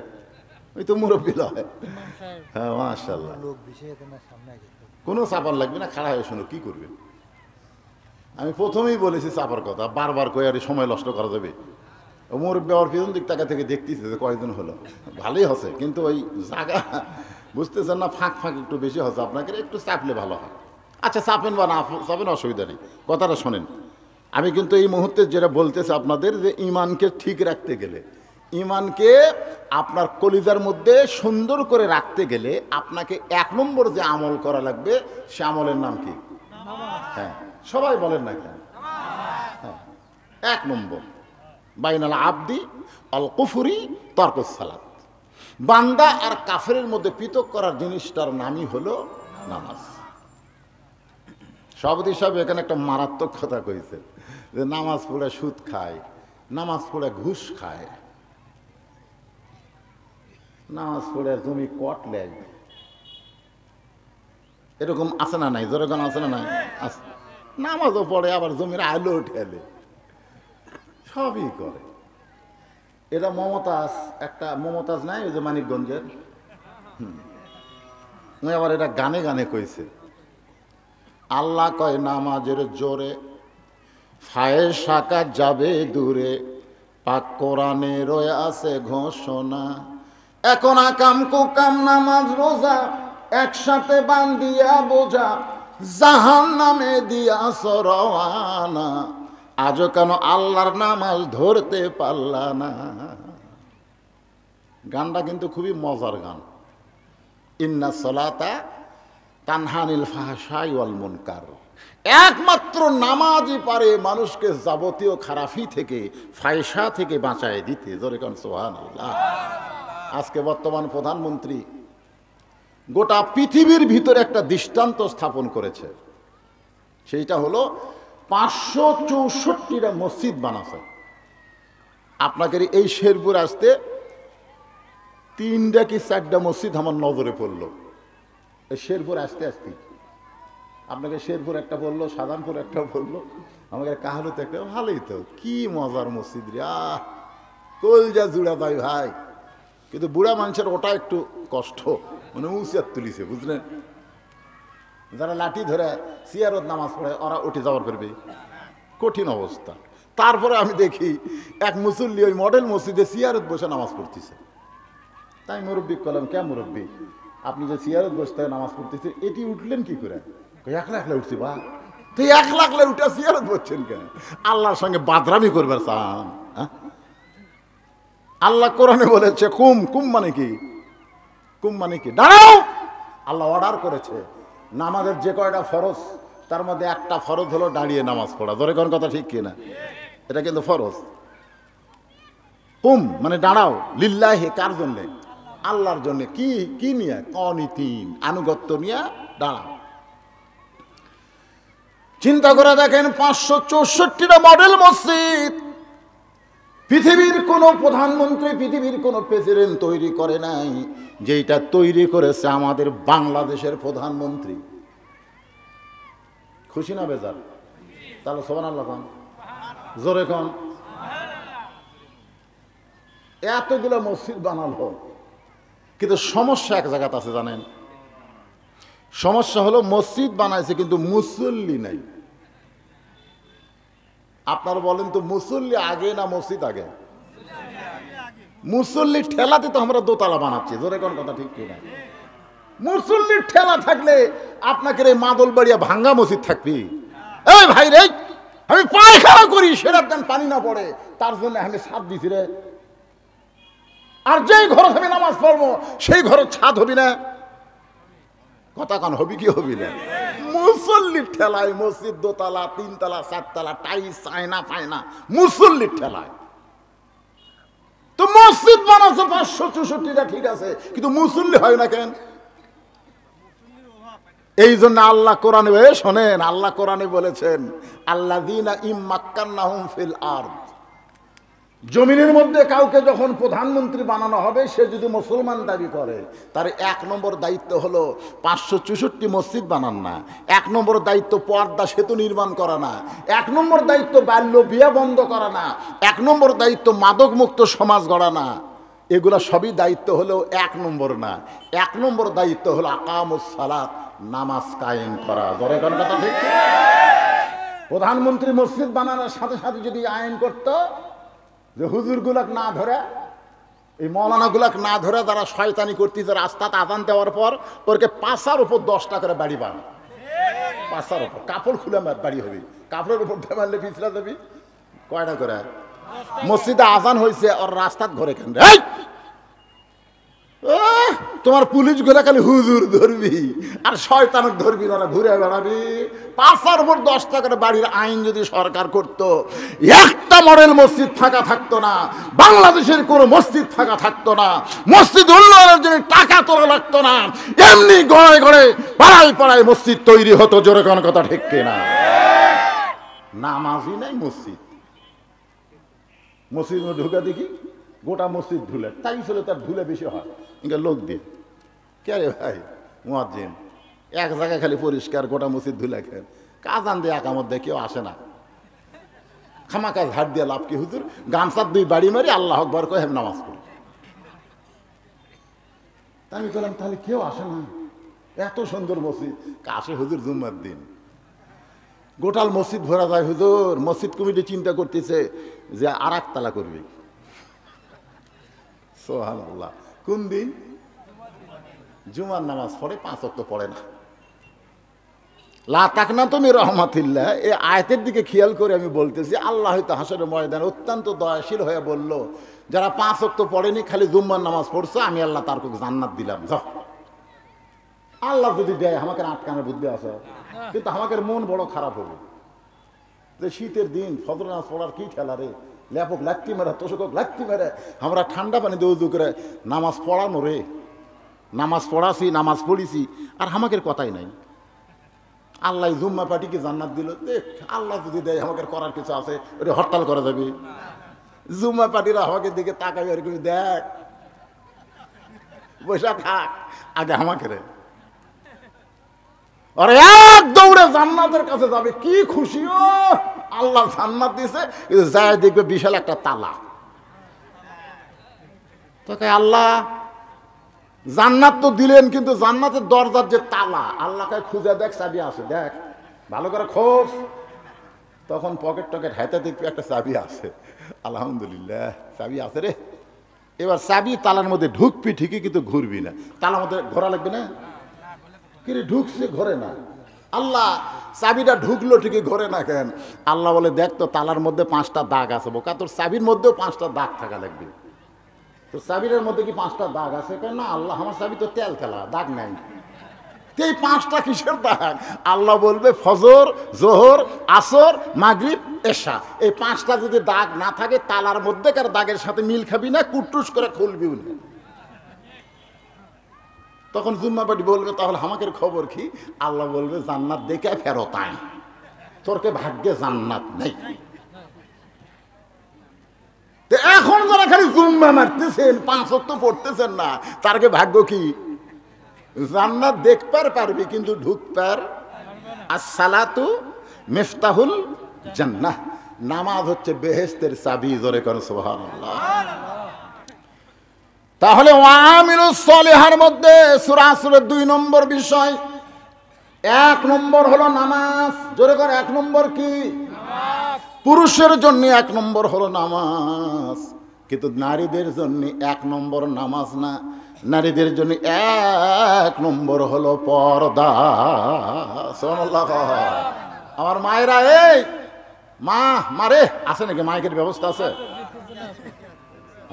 ওই তো মুরব্বী লয়। হ্যাঁ, মাশাআল্লাহ। কোনো চাপার লাগবে না, খাড়া হয়ে শোনো, কি করবেন? আমি প্রথমেই বলেছি চাপার কথা, বারবার কয়ে আর সময় নষ্ট করা যাবে। মুরব্বী আমার পিছন দিক টাকা থেকে দেখতেছে যে কয়েকদিন হলো, ভালোই হচ্ছে, কিন্তু ওই জায়গা বুঝতেছেন না, ফাঁক একটু বেশি হচ্ছে, আপনাকে একটু চাপলে ভালো হয়। আচ্ছা, চাপেন বা না চাপেন, অসুবিধা নেই, কথাটা শোনেন। আমি কিন্তু এই মুহূর্তে যেটা বলতেছি আপনাদের, যে ঈমানকে ঠিক রাখতে গেলে, ঈমানকে আপনার কলিজার মধ্যে সুন্দর করে রাখতে গেলে আপনাকে 1 নম্বর যে আমল করা লাগবে, সে আমলের নাম কি? হ্যাঁ, সবাই বলেন না কেন? হ্যাঁ, এক নম্বর বাইনাল আবদি আল কুফরি তরকুস সালাত। বান্দা আর কাফেরের মধ্যে পৃথক করার জিনিসটার নামই হলো নামাজ। সভাপতি সাহেব এখানে একটা মারাত্মক কথা কইছে যে নামাজ পড়ে সুদ খায়, নামাজ পড়ে ঘুষ খায়, নামাজ পড়ে জমি কট লেয়। এরকম আছে না নাই? যেরকম আছে না নাই? আছে। নামাজও পড়ে আবার জমির আলো ঠেলে, সবই করে। এটা মমতাজ, একটা মমতাজ নাই ওই যে মানিকগঞ্জের, আবার এটা গানে গানে কইছে, আল্লাহ কয় নামাজের জোরে ফায়েশা কাজ যাবে দূরে, পাক কোরআনে রয়ে আছে ঘোষণা। এখন আকাম কুকাম নামাজ রোজা একসাথে বান্ধিয়া বোঝা, জাহান্নামে দিয়াছ রওয়ানা, আজও কেন আল্লাহর নামাজ ধরতে পারলা না। গানটা কিন্তু খুবই মজার গান। ইন্না সলাতা তানহানিল ফাহশাই ওয়াল মুনকার। একমাত্র নামাজই পারে মানুষকে যাবতীয় খারাপি থেকে, ফায়সা থেকে বাঁচায় দিতে। জোরে কোন সুবহানাল্লাহ। আজকে বর্তমান প্রধানমন্ত্রী গোটা পৃথিবীর ভিতরে একটা দৃষ্টান্ত স্থাপন করেছে, সেইটা হলো 564টা মসজিদ বানাছে। আপনাকে এই শেরপুর আসতে 3টা কি 4টা মসজিদ আমার নজরে পড়লো এই শেরপুর আসতে আসতে। আপনাকে শেরপুর একটা বললো, সাধারণপুর একটা বললো, আমাকে কাহালুতে একটা। ভালোই তো, কি মজার মসজিদ রে, কলজা জুড়া ভাই ভাই। কিন্তু বুড়া মানুষের ওটা একটু কষ্ট, মানে উচিয়াত তুলিছে, বুঝলেন? যারা লাঠি ধরে সিয়ারত নামাজ পড়ে ওরা উঠে যাওয়ার করবে, কঠিন অবস্থা। তারপরে আমি দেখি এক মুসল্লি ওই মডেল মসজিদে সিয়ারত বসে নামাজ পড়তেছে। তাই মুরব্বী কলাম, কে মুরব্বী, আপনি যে সিয়ারত বসতে নামাজ পড়তেছে এটি উঠলেন কি করে? একলা একলা উঠছি। বা তুই একলা একলা উঠে সিয়ারত বসছেন কেন? আল্লাহর সঙ্গে বাদরামি করবার চান? আল্লাহ কোরআনে বলেছে কুম, কুম মানে কি? কুম মানে কি? দাঁড়াও। আল্লাহ অর্ডার করেছে নামাজের যে কয়টা ফরজ তার মধ্যে একটা ফরজ হলো দাঁড়িয়ে নামাজ পড়া। ধরে কোন কথা ঠিক কিনা? এটা কিন্তু ফরজ। কুম মানে দাঁড়াও, লিল্লাহি, কার জন্যে? আল্লাহর জন্য। কি কি নিয়ে? কনিতিন, আনুগত্য নিয়ে দাঁড়াও। চিন্তা করে দেখেন 564টা মডেল মসজিদ পৃথিবীর কোন প্রধানমন্ত্রী, পৃথিবীর কোন প্রেসিডেন্ট তৈরি করে নাই, যেটা তৈরি করেছে আমাদের বাংলাদেশের প্রধানমন্ত্রী। খুশি না বেজার? তাহলে সুবহানাল্লাহ খান, জোরে খান। এতগুলো মসজিদ বানালো, কিন্তু সমস্যা এক জায়গাতে আছে জানেন? সমস্যা হলো মসজিদ বানাইছে কিন্তু মুসল্লি নাই। আপনারা বলেন তো, মুসল্লি আগে না মসজিদ আগে? মুসল্লির ঠেলাতে তো আমরা দোতলা বানাচ্ছি। জোরে কোন কথা ঠিক কিনা? মুসল্লির ঠেলা থাকলে আপনাকে এই মাদল বাড়িয়া ভাঙ্গা মসজিদ থাকবি? এই ভাই রে, আমি পায়খানা করি, সেটার দেন পানি না পড়ে, তার জন্য আমি ছাদ দিছি রে। আর যেই ঘর আমি নামাজ পড়বো সেই ঘরের ছাদ হবি না? কথা কান হবি কি হবি না? মুসল্লির ঠেলায় মসজিদ দোতলা, 3তলা, 4তলা, টাইস, আয়না ফায়না, মুসল্লির ঠেলায়। তো মসজিদ বানাচ্ছে 564টা, ঠিক আছে, কিন্তু মুসল্লি হয় না কেন? এই জন্য আল্লাহ কোরআনে, শোনেন, আল্লাহ কোরআনে বলেছেন আল্লাযীনা ইম্মাক্কান্নাহুম ফিল আরদ। জমিনের মধ্যে কাউকে যখন প্রধানমন্ত্রী বানানো হবে, সে যদি মুসলমান দাবি করে, তার 1 নম্বর দায়িত্ব হলো 564 মসজিদ বানান না। 1 নম্বর দায়িত্ব পর্দা সেতু নির্মাণ করা না। 1 নম্বর দায়িত্ব বাল্য বিয়ে বন্ধ করা না। 1 নম্বর দায়িত্ব মাদক মুক্ত সমাজ গড়া না। এগুলা সবই দায়িত্ব হলো 1 নম্বর না। 1 নম্বর দায়িত্ব হলো আকামুস সালাত, নামাজ কায়েম করা। ধরে কোন কথা ঠিক? প্রধানমন্ত্রী মসজিদ বানানোর সাথে সাথে যদি আইন করতো যে হুজুর গুলাক না ধরে, এই মৌলানা গুলাক না ধরে, যারা শয়তানি করতেছে রাস্তাতে আজান দেওয়ার পর, ওরকে 5টার উপর 10টা করে বাড়ি বান। 5টার উপর কাপড় খুলে বাড়ি হবি, কাপড়ের উপর মারলে পিছলা যাবি। কয়টা করে? মসজিদে আজান হয়েছে, ওর রাস্তাত ঘরে কেন? তোমার পুলিশ গুলা খালি হুজুর ধরবি আর শয়তানক ধরবি, ওরা ঘুরে বেড়াবি। 5টার উপর 10 টাকার বাড়ির আইন যদি সরকার করত, একটা মডেল মসজিদ ফাঁকা থাকতো না, বাংলাদেশের কোনো মসজিদ ফাঁকা থাকতো না, মসজিদ উন্নয়নের জন্য টাকা তোলা লাগতো না, এমনি গড়ে গড়ে পাড়ায় পাড়ায় মসজিদ তৈরি হতো। জোরে কোন কথা ঠিক কিনা? নামাজই নাই মসজিদ, মসজিদ ঢুকে দেখি গোটা মসজিদ ধুলে, তাই ছিল তার ধুলে বেশি হয় ইনকা লোক দিয়ে। কে রে ভাই মুয়াজ্জিন, এক জায়গায় খালি পরিষ্কার, গোটা মসজিদ ধুলে খেন, কাজান দিয়ে একামত দিয়ে কেউ আসে না, খামাকা ঝাড় দিয়ে লাভ কি হুজুর? গামছার 2 বাড়ি মারি আল্লাহ আকবার কয়ে হেম নামাজ পড়ি। আমি বললাম তাহলে কেউ আসে না, এত সুন্দর মসজিদ। কাশে হুজুর জুম্মার দিন গোটাল মসজিদ ভরা যায় হুজুর। মসজিদ কমিটি চিন্তা করতেছে যে আর একতলা করবে। সুবহানাল্লাহ। কোন দিন? জুমার নামাজ পড়ে, 5 ওয়াক্ত পড়ে না। লা তাকনাতু মির রাহমাতিল্লাহ, এই আয়াতের দিকে খেয়াল করে আমি বলতেছি, আল্লাহ হয়তো হাসরের ময়দানে অত্যন্ত দয়াশীল হয়ে বলল, যারা 5 ওয়াক্ত পড়েনি খালি জুম্মার নামাজ পড়ছে, আমি আল্লাহ তার জান্নাত দিলাম। যাও, আল্লাহ যদি দেয় আমাকে আটকানোর বুদ্ধি আছে, কিন্তু আমাকে মন বড় খারাপ হবে যে শীতের দিন ফজর নামাজ পড়ার কি ঠেলা রে, ল্যাপক লাত্তি মেরে, তোষকক লাত্তি মেরে আমরা ঠান্ডা পানি দিয়ে উজু করে নামাজ পড়ানো রে, নামাজ পড়াছি, নামাজ পড়িছি, আর আমাকে কথাই নাই। আল্লাহ জুম্মা পার্টিকে জান্নাত দিল। দেখ, আল্লাহ যদি দেয় আমাকে করার কিছু আছে, ওটা হরতাল করা যাবে? জুম্মা পার্টিরা আমাকে দিকে তাকাবে আর কি, দেখ বসে থাক, আগে আমাকে রে। আরে এক দৌড়ে জান্নাতের কাছে যাবে, কি খুশি! ও আল্লাহ জান্নাত দিয়েছে, যায় দেখবে বিশাল একটা তালা। তোকে আল্লাহ জান্নাত তো দিলেন, কিন্তু জান্নাতের দরজার যে তালা, আল্লাহকে খুঁজে দেখ, চাবি আছে, দেখ ভালো করে খোঁজ। তখন পকেট টকেট হাতে দেখবি একটা চাবি আছে। আলহামদুলিল্লাহ, চাবি আছে রে। এবার চাবি তালার মধ্যে ঢুকবি ঠিকই, কিন্তু ঘুরবি না। তালার মধ্যে ঘোরা লাগবে না, কিরে ঢুকছে ঘরে না। আল্লাহ চাবিটা ঢুকলো ঠিকই, ঘরে না কেন? আল্লাহ বলে, দেখ তো তালার মধ্যে 5টা দাগ আছে, বোকা তোর চাবির মধ্যেও 5টা দাগ থাকা লাগবে। তো চাবিটার মধ্যে কি 5টা দাগ আছে? কেন না, আল্লাহ আমার চাবি তো তেল খেলা, দাগ নাই। এই 5টা কিসের দাগ? আল্লাহ বলবে ফজর, জোহর, আসর, মাগরিব, এশা, এই 5টা যদি দাগ না থাকে, তালার মধ্যেকার দাগের সাথে মিল খাবি না, কুটুস করে খুলবিও না। তখন জুম্মাবাড়ি বলবে, তাহলে আমাকে খবর কি? আল্লাহ বলবে, জান্নাত দেখে ফেরত আয়, তোরকে ভাগ্যে জান্নাত নেই। এখন যারা খালি জুম্মা মারতেছেন, 5 ওয়াক্ত পড়তেছেন না, তারকে ভাগ্য কি? জান্নাত দেখবার পারবি, কিন্তু ঢুকবার। আসসালাতু মিফতাহুল জান্নাহ, নামাজ হচ্ছে বেহেশতের চাবি। জোরে করে সুবহানাল্লাহ। তাহলে ওয়ামিলুস সলিহার মধ্যে সূরা আসরের 2 নম্বর বিষয়, 1 নম্বর হলো নামাজ। জোরে করে, 1 নম্বর কি? নামাজ। পুরুষের জন্য 1 নম্বর হলো নামাজ, কিন্তু নারীদের জন্য 1 নম্বর নামাজ না, নারীদের জন্য 1 নম্বর হলো পর্দা। সুবহানাল্লাহ। আমার মায়েরা, এই মা মারে আছে নাকি? মাইকের ব্যবস্থা আছে?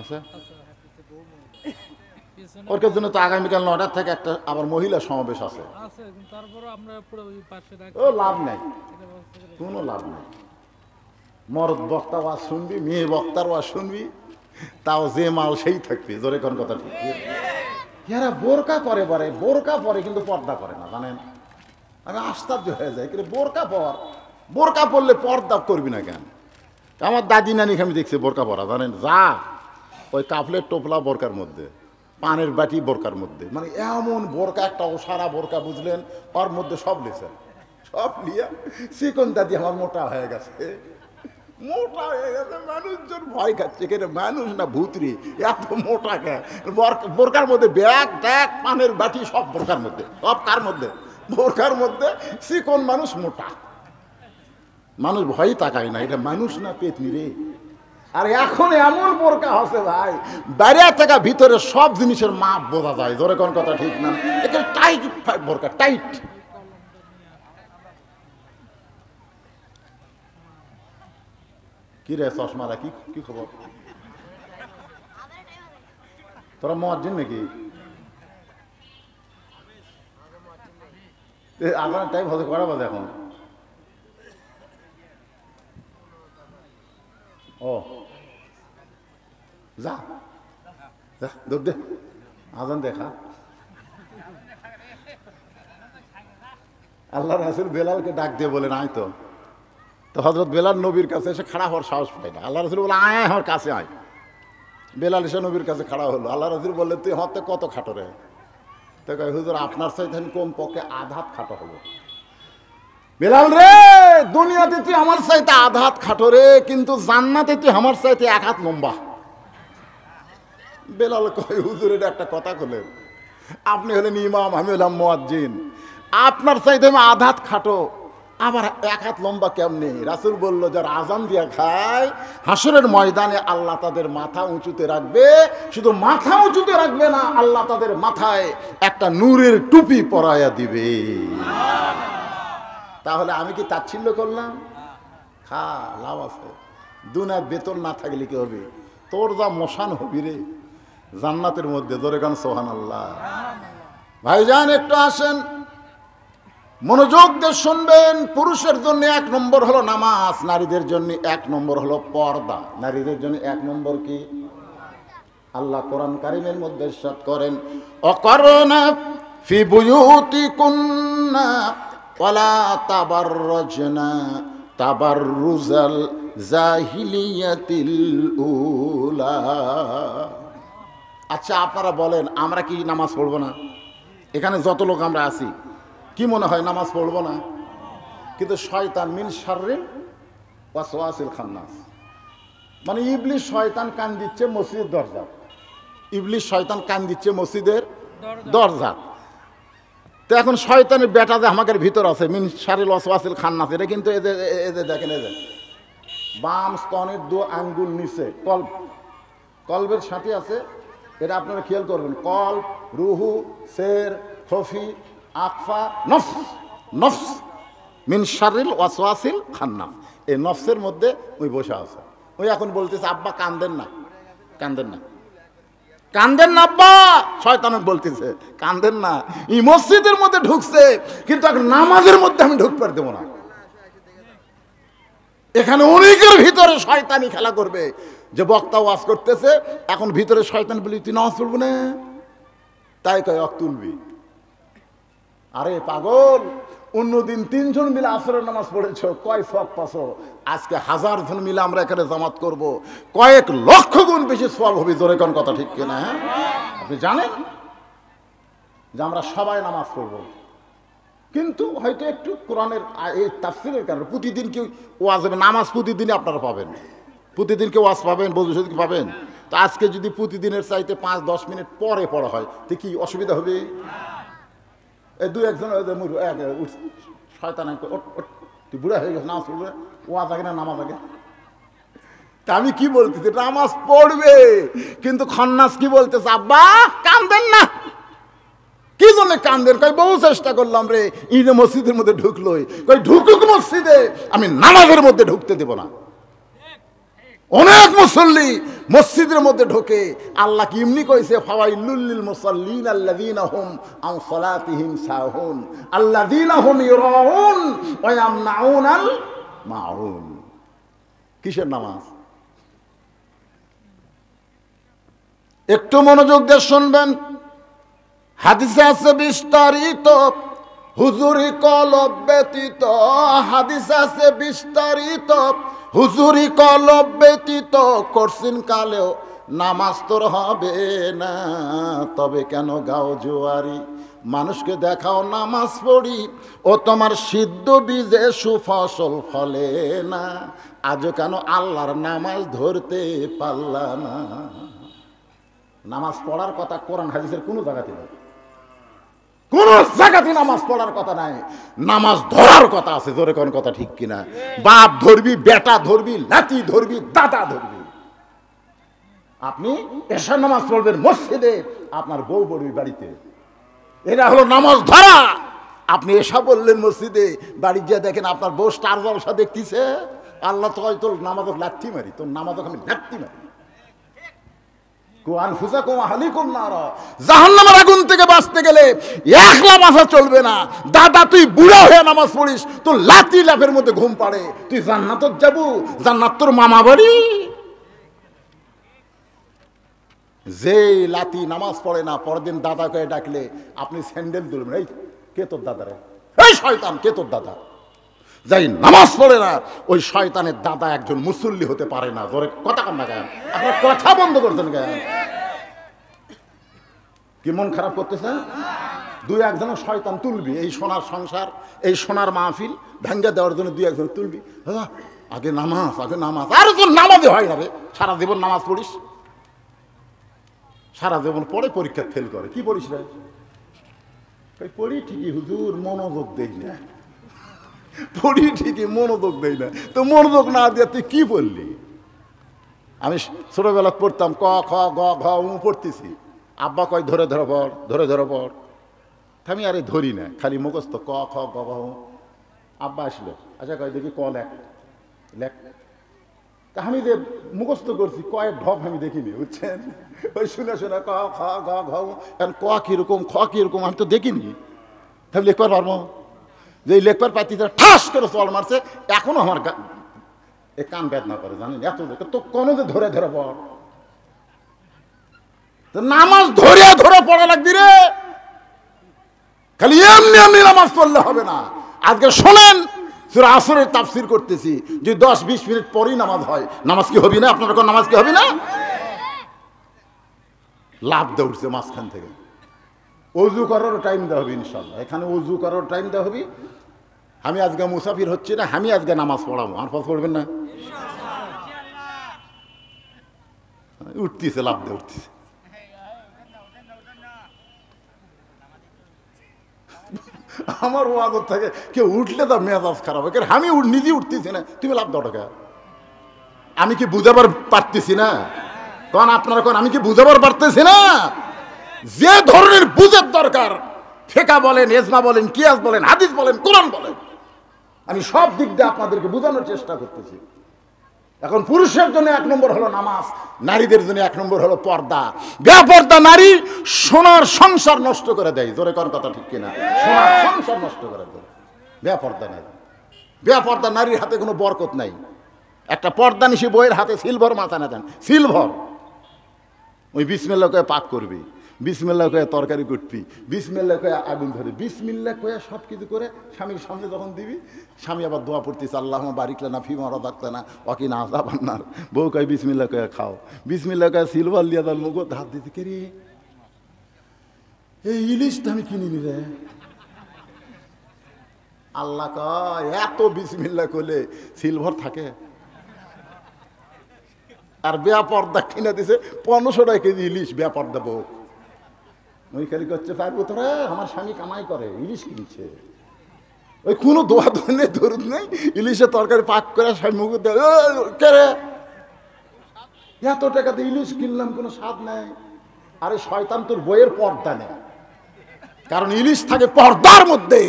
আছে। ওর জন্য তো আগামীকাল 9টা থেকে একটা আবার মহিলা সমাবেশ আছে। ও লাভ নাই, কোনো লাভ নাই। মর্দ বক্তা ওয়াজ শুনবি, মেয়ে বক্তার ওয়াজ শুনবি, তাও যে মাল সেই থাকবে। জোরে কোন কথা ঠিক? এরা বোরকা পরে, বোরকা পরে কিন্তু পর্দা করে না, জানেন? আমি আশ্চর্য হয়ে যায়, কিন্তু বোরকা পরলে পর্দা করবি না কেন? আমার দাদি নানি আমি দেখছি বোরকা পরা, জানেন? যা ওই কাফলের টোপলা বোরকার মধ্যে, পানের বাটি বোরকার মধ্যে, মানে এমন বোরকা, একটা ওসারা বোরকা, বুঝলেন? ওর মধ্যে সব লেছে, সব লিয়া চিকন দাদি আমার মোটা হয়ে গেছে, মোটা হয়ে গেছে। মানুষজন ভয় খাচ্ছে, কেন মানুষ না ভূতরি, এত মোটা কে? বোরকার মধ্যে ব্যাগ ট্যাগ, পানের বাটি সব বোরকার মধ্যে। সব কার মধ্যে? বোরকার মধ্যে। চিকন মানুষ, মোটা মানুষ ভয় তাকায় না, এটা মানুষ না পেতনি রে। আর এখন এমন বোরকা হচ্ছে ভাই, বাইরে থেকে ভিতরে সব জিনিসের মাপ বোঝা যায়। জোরে কোন কথা ঠিক না? এটা টাইট বোরকা, টাইট। কি রে চশমারা, কি খবর? তোরা মুয়াজ্জিন নাকি? আজানের টাইম হতে করা বাজে এখন? ও যা দৌড় দে, আজান দেখা। আল্লাহ রাসূল বেলালকে ডাক দিয়ে বলেন আয়। তো হযরত বেলাল নবীর কাছে এসে খাড়া হওয়ার সাহস পায় না। আল্লাহ রাসূল বলে আয় আমার কাছে আয়। বেলাল এসে নবীর কাছে খাড়া হলো। আল্লাহ রাসূল বললেন তুই হতে কত খাটো রে? তো কয় হুজুর আপনার চাইতে আমি কম পক্ষে আধাত খাটো হবো। বেলাল রে, দুনিয়াতে তুই আমার চাইতে আধাত খাটো রে, কিন্তু জান্নাতে তুই আমার চাইতে এক হাত লম্বা। বেলাল কয় হুজুর এটা একটা কথা বলেন, আপনি হলেন ইমাম, আমি হলাম মুয়াজ্জিন, আপনার চাইতে আমি আধাত খাটো আবার এক হাত লম্বা কেমনে? রাসূল বলল যারা আজান দিয়া খায় হাসরের ময়দানে আল্লাহ তাদের মাথা উঁচুতে রাখবে, শুধু মাথা উঁচুতে রাখবে না, আল্লাহ তাদের মাথায় একটা নূরের টুপি পরাইয়া দিবে। তাহলে আমি কি তাচ্ছিল্য করলাম? খা, লাভ আছে। দুনিয়ার বেতন না থাকলে কি হবে? তোর যা মশান হবি রে জান্নাতের মধ্যে। জোরে গান সুবহানাল্লাহ। ভাইজান একটু আসেন, মনোযোগ দিয়ে শুনবেন। পুরুষের জন্য 1 নম্বর হলো নামাজ, নারীদের জন্য 1 নম্বর হলো পর্দা। নারীদের জন্য 1 নম্বর কি? আল্লাহ কোরআন কারীমের মধ্যে ইরশাদ করেন অকরনা ফি বুয়ুতিকুন্না ওয়ালা তাবাররাজনা তাবাররুজাল জাহিলিয়াতিল উলা। আচ্ছা আপনারা বলেন আমরা কি নামাজ পড়বো না? এখানে যত লোক আমরা আছি কি মনে হয় নামাজ পড়বো না? কিন্তু শয়তান মিন শাররিল ওয়াসওয়াসিল খান্নাস, মানে ইবলিস শয়তান কান দিচ্ছে মসজিদের দরজা। ইবলিস শয়তান কান দিচ্ছে মসজিদের দরজা। তো এখন শয়তানের বেটা যে আমাদের ভিতর আছে মিন শাররিল ওয়াসওয়াসিল খান্নাস, এটা কিন্তু এদের দেখেন এদের বাম স্তনের 2 আঙ্গুল নিচে কলবের সাথে আছে। এটা আপনারা খেয়াল করবেন। কলব, রুহু, সের, খফি, আকফা, নফস। নফস মিন শাররিল ওয়াসওয়াসিল খান্নাস, এই নফসের মধ্যে ওই বসে আছে। ওই এখন বলতেছে আব্বা কান্দেন না, কান্দেন না, কান্দেন না আব্বা। শয়তান বলতেছে কান্দেন না। এই মসজিদের মধ্যে ঢুকছে কিন্তু এখন নামাজের মধ্যে আমি ঢুকতে দেবো না। এখানে অনেকের ভিতরে শয়তানি খেলা করবে, যে বক্তা ওয়াজ করতেছে এখন ভিতরে শয়তান বলি তুই নামাজ পড়বো না, তাই কয় অক তুলবি। আরে পাগল, অন্যদিন 3 জন মিলে আসরের নামাজ পড়েছো, কয় সওয়াব পাছো? আজকে 1000 জন মিলে আমরা এখানে জামাত করব, কয়েক লক্ষ গুণ বেশি সওয়াব হবে। জোরে কোন কথা ঠিক কিনা? আপনি জানেন যে আমরা সবাই নামাজ পড়ব, কিন্তু হয়তো একটু কোরআনের এই তাফসীরের কারণে প্রতিদিন কি ওয়াজ হবে? নামাজ প্রতিদিনই আপনারা পাবেন, প্রতিদিন কি ওয়াজ পাবেন, বজুসদ পাবেন। তো আজকে যদি প্রতিদিনের চাইতে 5-10 মিনিট পরে পড়া হয় তো কি অসুবিধা হবে? এই 2-1 জন শয়তান তুই বুড়া হয়ে গেছে নামাজ পড়বে, ওয়াজ আগে না নামাজ আগে? তা আমি কি বলতেছি, নামাজ পড়বে, কিন্তু খন্নাস কি বলতেছে আব্বা কান্দেন না। কি জন্য কান্দেন? কই বহু চেষ্টা করলাম রে, ঈদে মসজিদের মধ্যে ঢুকলোই, কই ঢুকুক মসজিদে, আমি নামাজের মধ্যে ঢুকতে দেব না। অনেক মুসল্লি মসজিদের মধ্যে ঢোকে, আল্লাহ কি এমনি কইছে ফাওয়াইলুল লিল মুসাল্লিন আল্লাযীনা হুম আন সালাতিহিম সাহুন আল্লাযীনা হুম ইরাউন ওয়া ইয়ামনাউনাল মাউন। কিসের নামাজ? একটু মনোযোগ দিয়ে শুনবেন। হাদিসে আছে বিস্তারিত, হুজুরি কলব ব্যতীত। হাদিসে আছে বিস্তারিত, হুজুরি কলব ব্যতীত করছিন কালেও নামাজ তোর হবে না। তবে কেন গাও জোয়ারি, মানুষকে দেখাও নামাজ পড়ি, ও তোমার সিদ্ধ বীজে সুফসল ফলে না। আজও কেন আল্লাহর নামাজ ধরতে পারলা না? নামাজ পড়ার কথা কোরআন হাদিসের কোনো জায়গাতে নেই, কোন জায়গাতে নামাজ পড়ার কথা নাই, নামাজ ধরার কথা আছে। জোরে কোন কথা ঠিক কিনা? বাপ ধরবি, বেটা ধরবি, নাতি ধরবি, দাদা ধরবি। আপনি এশার নামাজ পড়বেন মসজিদে, আপনার বউ পড়বি বাড়িতে, এটা হলো নামাজ ধরা। আপনি এসা বললেন মসজিদে, বাড়ি গিয়ে দেখেন আপনার বউ স্টার জলসা দেখতেছে, আল্লাহ তো তোর নামাজ লাথি মারি, তোর নামাজ আমি লাথি মারি। জাহান্নামের আগুন থেকে বাঁচতে গেলে একলা বাঁচা চলবে না। দাদা তুই বুড়া হয়ে নামাজ পড়িস, তোর লাতি লাফের মধ্যে ঘুম পাড়ে, তুই জান্নাত যাবো? জান্নাত তোর মামা বাড়ি? যে লাতি নামাজ পড়ে না, পরদিন দাদাকে ডাকলে আপনি স্যান্ডেল তুলবেন, এই কে তোর দাদা রে, এই শয়তান কে তোর দাদা? যাই নামাজ পড়ে না, ওই শয়তানের দাদা একজন মুসল্লি হতে পারে না। জোরে কথা কন না কেন? আপনার কথা বন্ধ করছেন কেন? কি মন খারাপ করতেছেন? দুই একজনের শয়তান তুলবি, এই সোনার সংসার, এই সোনার মাহফিল ভেঙ্গে দেওয়ার জন্য দুই একজন তুলবি। আগে নামাজ, আগে নামাজ। আর তোর নামাজে হয় না রে, সারা জীবন নামাজ পড়িস, সারা জীবন পড়ে পরীক্ষা ফেল করে, কি পড়িস রে? পড়ি ঠিকই হুজুর, মনোযোগ দেই না। পড়ি ঠিকই, মনোযোগ দেই না। তো মনোযোগ না দিয়ে তুই কি বললি? আমি ছোটবেলা পড়তাম ক খ গ ঘ পড়তেছি, আব্বা কয় ধরে ধরে পড়, ধরে ধরে পড়। আমি আরে ধরি না, খালি মুখস্থ ক খ গ ঘ। আব্বা আসলো, আচ্ছা কয় দেখি ক লেখ লেখ। তা আমি যে মুখস্থ করছি কয়েক ঢপ আমি দেখিনি, বুঝছেন? ওই শুনে শুনে ক খ গ ঘ, ক কিরকম খ কিরকম আমি তো দেখিনি। তাহলে লেখবার পারবো? যে লেখবার পাতি ঠাস করে চল মারছে, এখনো আমার এ কান বেদনা করে, জানেন? এত তো কোনো যে ধরে ধরে পড়, নামাজ ধরে ধরে পড়া লাগবি রে, খালি এমনি এমনি নামাজ পড়লে হবে না। আজকে শোনেন, সূরা আসরের তাফসীর করতেছি, যে 10-20 মিনিট পরেই নামাজ হয়, নামাজ কি হবে না? আপনার কোন নামাজ কি হবে না? লাভ দিয়ে উঠছে মাঝখান থেকে। অজু করারও টাইম দেওয়া হবে ইনশাল্লাহ, এখানে অজু করার টাইম দেওয়া হবে। আমি আজকে মুসাফির হচ্ছি না, আমি আজকে নামাজ পড়াবো, আর পথ পড়বেন না? উঠতেছে, লাভ দিয়ে উঠতেছে। আমার ওয়াদত থাকে কেউ উঠলে তার মেজাজ খারাপ হয়, আমি নিজে উঠতেছি না, তুমি লাভ দাও টাকা। আমি কি বুঝাবার পারতেছি না? কারণ আপনারা কোন আমি কি বুঝাবার পারতেছি না? যে ধরনের বুঝার দরকার, ফিকহ বলেন, ইজমা বলেন, কিয়াস বলেন, হাদিস বলেন, কোরআন বলেন, আমি সব দিক দিয়ে আপনাদেরকে বোঝানোর চেষ্টা করতেছি। এখন পুরুষের জন্য 1 নম্বর হলো নামাজ, নারীদের জন্য 1 নম্বর হলো পর্দা। বেপর্দা নারী সোনার সংসার নষ্ট করে দেয়। জোরে কোন কথা ঠিক কিনা? সোনার সংসার নষ্ট করে দেয় বেপর্দা নারী। বেপর্দা নারীর হাতে কোনো বরকত নাই। একটা পর্দা নিশি বইয়ের হাতে সিলভার মাথা না দেন, সিলভার, ওই বিসমিল্লাহ কয়ে পাক করবি, বিসমিল্লাহ কয়ে তরকারি কুটবি, বিসমিল্লাহ কয়ে আগুন ধরে, বিসমিল্লাহ কয়ে সব কিছু করে স্বামীর সামনে যখন দিবি, স্বামী আবার দোয়া পড়তিস, আল্লাহুম্মা বারিক লানা ফিমা রাযাকতানা ওয়া কিনা আযাবান নার। বউ কয় বিসমিল্লাহ কয়ে খাও, বিসমিল্লাহ কয়ে সিলভার লিয়া তার মুখ হাত দিতে, কে রে এই ইলিশটা আমি কিনিনি রে। আল্লাহ কয় এত বিসমিল্লাহ করলে সিলভার থাকে? আর বেপর্দা কিনে দিছে 1500 টাকা কেজি ইলিশ, বেপর্দা বউ। ওই খালি করছে পারবো তোরা, আমার স্বামী কামাই করে, ইলিশ কিনছে, ওই কোনো দোয়া নেই, দরুদ নেই, ইলিশের তরকারি পাক করে স্বামী মুখ দেয়, কে রে এত টাকাতে ইলিশ কিনলাম, কোনো স্বাদ নেই। আরে শয়তান, তোর বইয়ের পর্দা নেই, কারণ ইলিশ থাকে পর্দার মধ্যে,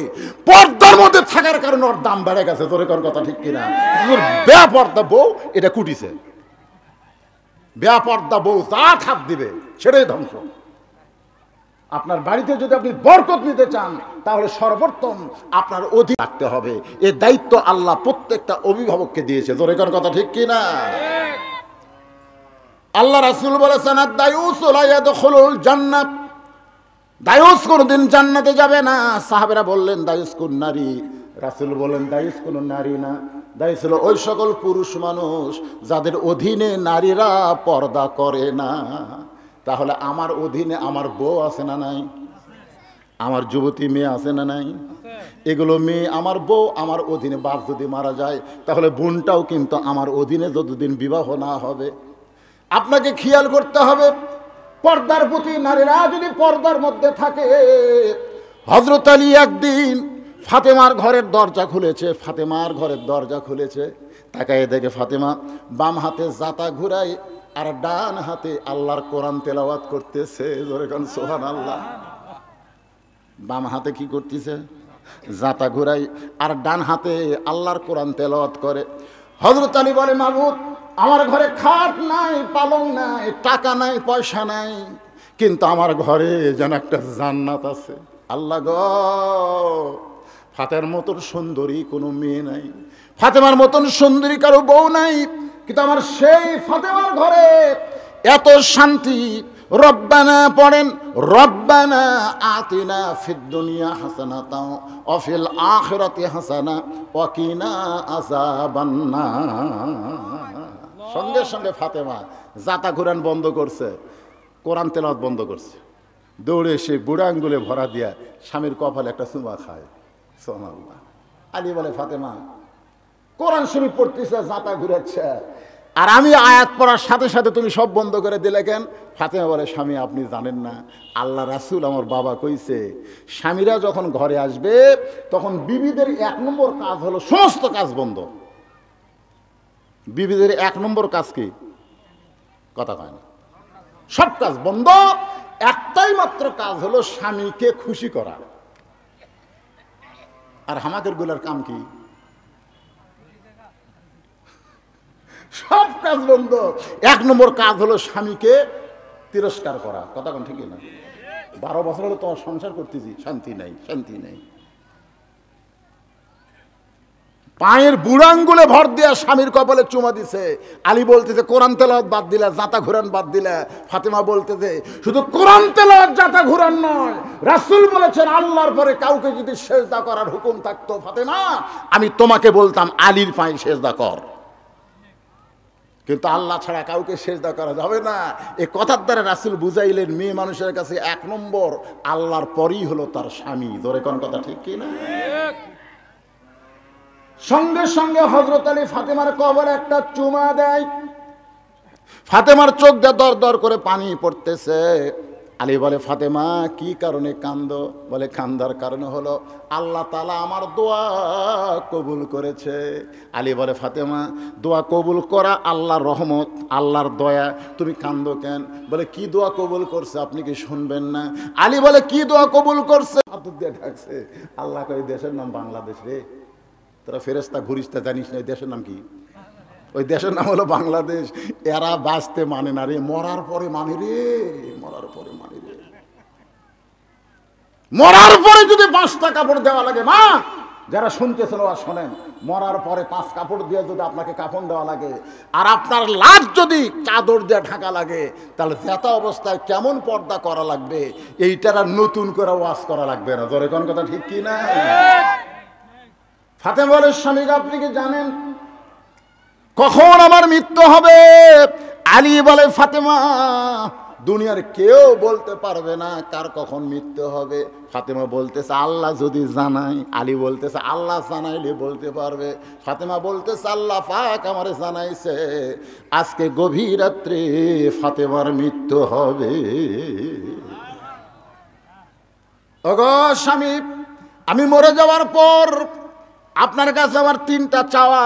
পর্দার মধ্যে থাকার কারণে ওর দাম বেড়ে গেছে। তোর কোন কথা ঠিক কিনা? তোর বেপর্দা বউ এটা কুটিছে, বেপর্দা বউ যা খাপ দিবে সেটাই ধ্বংস। আপনার বাড়িতে যদি আপনি বরকত নিতে চান, তাহলে সর্বোত্তম আপনার অধীন রাখতে হবে। এই দায়িত্ব আল্লাহ প্রত্যেকটা অভিভাবককে দিয়েছে। তোর কোন কথা ঠিক কিনা? আল্লাহ রাসূল বলেছেন, আদ-দায়ুসু লা ইয়াদখুলুল জান্নাত, দায়ুস কোনদিন জান্নাতে যাবে না। সাহাবেরা বললেন, দায়ুস কোন নারী? রাসূল বলেন, দায়ুস কোন নারী না, দায়ুস হলো ওই সকল পুরুষ মানুষ যাদের অধীনে নারীরা পর্দা করে না। তাহলে আমার অধীনে আমার বউ আছে না নাই? আমার যুবতী মেয়ে আছে না নাই? এগুলো মেয়ে আমার বউ, আমার অধীনে। বাপ যদি মারা যায়, তাহলে বোনটাও কিন্তু আমার অধীনে যতদিন বিবাহ না হবে। আপনাকে খেয়াল করতে হবে পর্দার প্রতি। নারীরা যদি পর্দার মধ্যে থাকে, হযরত আলী একদিন ফাতেমার ঘরের দরজা খুলেছে, ফাতেমার ঘরের দরজা খুলেছে, তাকায় দেখে ফাতেমা বাম হাতে জাতা ঘুরায় আর ডান হাতে আল্লাহর কোরআন তেলাওয়াত করতেছে। জোরে কোন সুবহানাল্লাহ। বাম হাতে কি করতেছে? জাতা ঘুরাই, আর ডান হাতে আল্লাহর কোরআন তেলাওয়াত করে। হযরত আলী বলে, মাবুদ আমার ঘরে খাট নাই, পালং নাই, টাকা নাই, পয়সা নাই, কিন্তু আমার ঘরে যেন একটা জান্নাত আছে। আল্লাহ গো, ফাতেমার মতন সুন্দরী কোনো মেয়ে নাই, ফাতেমার মতন সুন্দরী কারো বউ নাই, কিন্তু আমার সেই ফাতেমার ঘরে এত শান্তি। রব্বানা পড়েন, রব্বানা আতিনা ফিদ দুনিয়া হাসানাতাও ওয়া ফিল আখিরাতি হাসানা ওয়া কিনা আযাবান্নার। সঙ্গে সঙ্গে ফাতেমা জাতা কুরআন বন্ধ করছে, কোরআন তেলাওয়াত বন্ধ করছে, দৌড়ে এসে বুড়া আঙ্গুলে ভরা দিয়া স্বামীর কপালে একটা চুমা খায়। সুবহানাল্লাহ। আলী বলে, ফাতেমা কোরআন শরীফ পড়তেছে, জাতা ঘুরাচ্ছে, আর আমি আয়াত পড়ার সাথে সাথে তুমি সব বন্ধ করে দিলে কেন? ফাতেমা বলে, স্বামী আপনি জানেন না, আল্লাহ রাসূল আমার বাবা কইছে স্বামীরা যখন ঘরে আসবে তখন বিবিদের 1 নম্বর কাজ হলো সমস্ত কাজ বন্ধ। বিবিদের 1 নম্বর কাজ কি? কথা কয় না, সব কাজ বন্ধ, একটাই মাত্র কাজ হলো স্বামীকে খুশি করা। আর আমাদের গুলার কাম কি? সব কাজ বন্ধ, 1 নম্বর কাজ হলো স্বামীকে তিরস্কার করা। কথা কোন ঠিক না? 12 বছর হলো তোমার সংসার করতেছি, শান্তি নাই, শান্তি নাই। পায়ের বুড়া আঙ্গুলে ভর দিয়া স্বামীর কপালে চুমা দিছে। আলী বলতেছে কোরআন তেলাওয়াত বাদ দিলা, জাতা ঘুরান বাদ দিলা। ফাতেমা বলতেছে শুধু কোরআন তেলাওয়াত জাতা ঘুরান নয়, রাসূল বলেছেন আল্লাহর পরে কাউকে যদি সেজদা করার হুকুম থাকতো ফাতেমা, আমি তোমাকে বলতাম আলীর পায়ে সেজদা কর, কিন্তু আল্লাহ ছাড়া কাউকে সেজদা করা যাবে না। এই কথার দ্বারা রাসূল বুঝাইলেন মেয়ে মানুষের কাছে 1 নম্বর আল্লাহর পরই হলো তার স্বামী। ধরে কোন কথা ঠিক কি না? সঙ্গে সঙ্গে হযরত আলী ফাতেমার কবরে একটা চুমা দেয়। ফাতেমার চোখ দিয়ে দর দর করে পানি পড়তেছে। আলী বলে, ফাতেমা কি কারণে কান্দো? বলে, কান্দার কারণ হলো আল্লাহ তাআলা আমার দোয়া কবুল করেছে। আলী বলে, ফাতেমা দোয়া কবুল করা আল্লাহর রহমত, আল্লাহর দয়া, তুমি কান্দো কেন? বলে, কি দোয়া কবুল করছে আপনি কি শুনবেন না? আলী বলে, কি দোয়া কবুল করছে? হাত দিয়ে ডাকছে। আল্লাহ কই, দেশের নাম বাংলাদেশ রে, তোরা ফেরেশতা ঘুরিস্তা জানিস না, ওই দেশের নাম কি? ওই দেশের নাম হলো বাংলাদেশ। এরা বাঁচতে মানে না রে, মরার পরে মানে রে, মরার পরে মানে রে। মরার পরে যদি 5টা কাপড় দেওয়া লাগে, মা যারা শুনতেছেন আর শোনেন, মরার পরে 5 কাপড় দিয়ে যদি আপনাকে কাফন দেওয়া লাগে আর আপনার লাশ যদি চাদর দিয়ে ঢাকা লাগে, তাহলে যেটা অবস্থায় কেমন পর্দা করা লাগবে এইটার আর নতুন করে ওয়াজ করা লাগবে না। জোরে কোন কথা ঠিক কি না? ফাতেমা বলে, স্বামী আপনি কি জানেন কখন আমার মৃত্যু হবে? আলী বলে, ফাতেমা দুনিয়ার কেউ বলতে পারবে না কার কখন মৃত্যু হবে। ফাতেমা বলতেছে, আল্লাহ যদি জানাই। আলী বলতেছে, আল্লাহ জানাইলে বলতে পারবে। ফাতেমা বলতেছে, আল্লাহ পাক আমারে জানাইছে আজকে গভীর রাত্রে ফাতেমার মৃত্যু হবে। ওগো স্বামী, আমি মরে যাওয়ার পর আপনার কাছে আমার 3টা চাওয়া।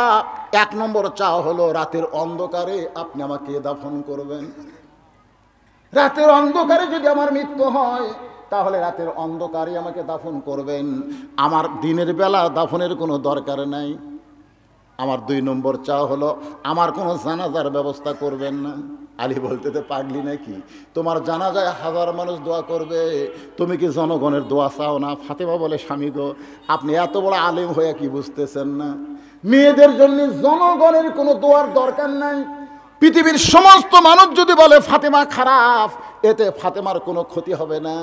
1 নম্বর চাওয়া হলো রাতের অন্ধকারে আপনি আমাকে দাফন করবেন। রাতের অন্ধকারে যদি আমার মৃত্যু হয় তাহলে রাতের অন্ধকারে আমাকে দাফন করবেন, আমার দিনের বেলা দাফনের কোনো দরকার নাই। আমার 2 নম্বর চাওয়া হলো আমার কোনো জানাজার ব্যবস্থা করবেন না। আলী বলতে, পাগলি নাকি, তোমার জানাজায় 1000 মানুষ দোয়া করবে, তুমি কি জনগণের দোয়া চাও না? ফাতেমা বলে, স্বামী গো আপনি এত বড় আলেম হয়ে কি বুঝতেছেন না? মেয়েদের জন্য জনগণের কোনো দোয়ার দরকার নাই। পৃথিবীর সমস্ত মানুষ যদি বলে ফাতেমা খারাপ, এতে ফাতেমার কোনো ক্ষতি হবে না।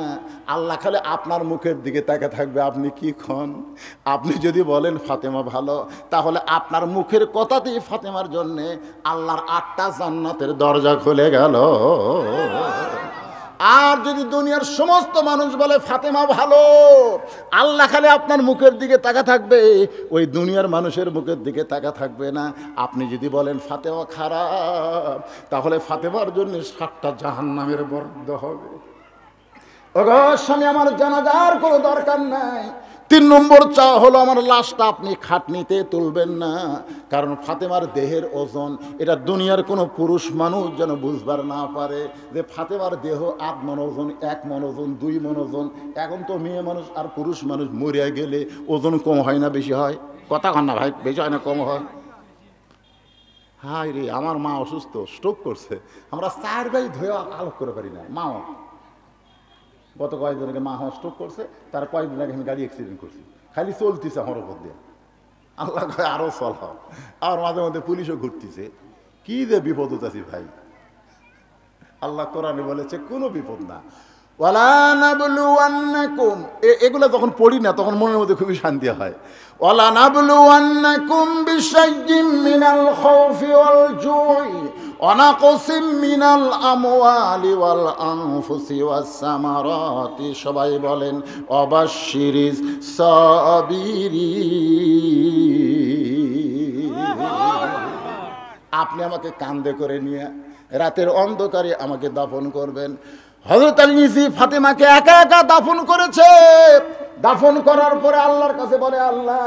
আল্লাহ খালি আপনার মুখের দিকে তাকিয়ে থাকবে, আপনি কি খন। আপনি যদি বলেন ফাতেমা ভালো, তাহলে আপনার মুখের কথাতেই ফাতেমার জন্যে আল্লাহর 8টা জান্নাতের দরজা খুলে গেল। আর যদি দুনিয়ার সমস্ত মানুষ বলে ফাতেমা ভালো, আল্লাহ খালি আপনার মুখের দিকে তাকা থাকবে, ওই দুনিয়ার মানুষের মুখের দিকে তাকা থাকবে না। আপনি যদি বলেন ফাতেমা খারাপ, তাহলে ফাতেমার জন্য 7টা জাহান্নামের বরাদ্দ হবে। ওগো স্বামী, আমার জানাজার কোনো দরকার নাই। 3 নম্বর চাওয়া হলো আমার লাশটা আপনি খাটনিতে তুলবেন না, কারণ ফাতেমার দেহের ওজন এটা দুনিয়ার কোনো পুরুষ মানুষ যেন বুঝবার না পারে যে ফাতেমার দেহ 8 মণ ওজন, 1 মণ ওজন, 2 মণ ওজন। এখন তো মেয়ে মানুষ আর পুরুষ মানুষ মরিয়া গেলে ওজন কম হয় না বেশি হয়? কথা কন না ভাই, বেশি হয় না কম হয়? হাই রে, আমার মা অসুস্থ, স্ট্রোক করছে, আমরা 4 ভাই ধুয়ে আলোক করে পারি না। মাও গত কয়েকদিন আগে মা স্ট্রোক করছে, তার কয়েকদিন আগে আমি গাড়ি অ্যাক্সিডেন্ট করছি, খালি চলতেছে আমার উপর দিয়ে। আল্লাহ কয় আরো চলাও। আর মাঝে মধ্যে পুলিশও ঘুরতেছে। কি যে বিপদ আছি ভাই। আল্লাহ কোরআনে বলেছে কোনো বিপদ না। ওয়ালা নাবলুওয়ান্নাকুম, এগুলো যখন পড়ি না তখন মনের মধ্যে খুবই শান্তি হয়। ওয়ালা নাবলুওয়ান্নাকুম বিশাইয়্যিম মিনাল খাউফি ওয়াল জুই ওয়া নাকসিম মিনাল আমওয়ালি ওয়াল আনফুসি ওয়াস সামারাতি। সবাই বলেন ওয়াবাশশিরিস সাবিরিন। আপনি আমাকে কাঁধে করে নিয়ে রাতের অন্ধকারে আমাকে দাফন করবেন। হযরত আলী নিজে ফাতেমাকে একা একা দাফন করেছে। দাফন করার পরে আল্লাহর কাছে বলে, আল্লাহ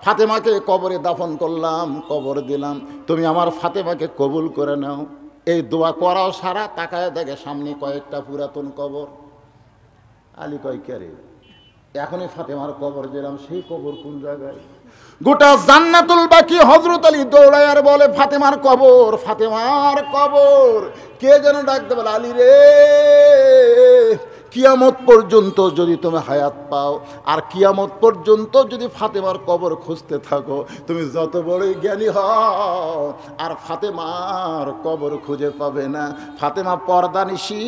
ফাতেমাকে কবরে দাফন করলাম, কবর দিলাম, তুমি আমার ফাতেমাকে কবুল করে নাও। এই দোয়া করাও সারা তাকায় দেখে সামনে কয়েকটা পুরাতন কবর। আলী কয় কে রে, এখনই ফাতেমার কবর দিলাম, সেই কবর কোন জায়গায়? গোটা জান্নাতুল বাকি হযরত আলী দৌড়ায় আর বলে ফাতেমার কবর, ফাতেমার কবর। কে যেন ডাকতে বলে, আলী রে, কিয়ামত পর্যন্ত যদি তুমি হায়াত পাও আর কিয়ামত পর্যন্ত যদি ফাতেমার কবর খুঁজতে থাকো, তুমি যত বড়ই জ্ঞানী হও আর ফাতেমার কবর খুঁজে পাবে না। ফাতেমা পর্দানিশী,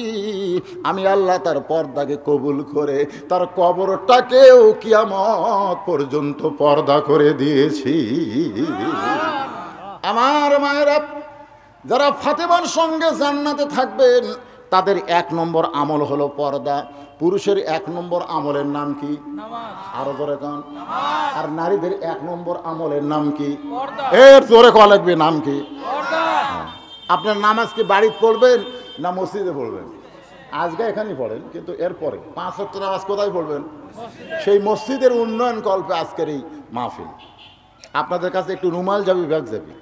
আমি আল্লাহ তার পর্দাকে কবুল করে তার কবরটাকেও কিয়ামত পর্যন্ত পর্দা করে দিয়েছি। আমার মায়েরা, যারা ফাতেমার সঙ্গে জান্নাতে থাকবেন তাদের 1 নম্বর আমল হলো পর্দা। পুরুষের 1 নম্বর আমলের নাম কি? আরো জোরে কান। আর নারীদের 1 নম্বর আমলের নাম কি? এর জোরে কওয়া লাগবে, নাম কি? আপনার নামাজ কি বাড়িতে পড়বেন না মসজিদে পড়বেন? আজকে এখানেই পড়েন, কিন্তু এরপরে 5 ওয়াক্ত নামাজ কোথায় পড়বেন? সেই মসজিদের উন্নয়ন কল্পে আজকের এই মাহফিল। আপনাদের কাছে একটু রুমাল যাবি, ব্যাগ যাবি।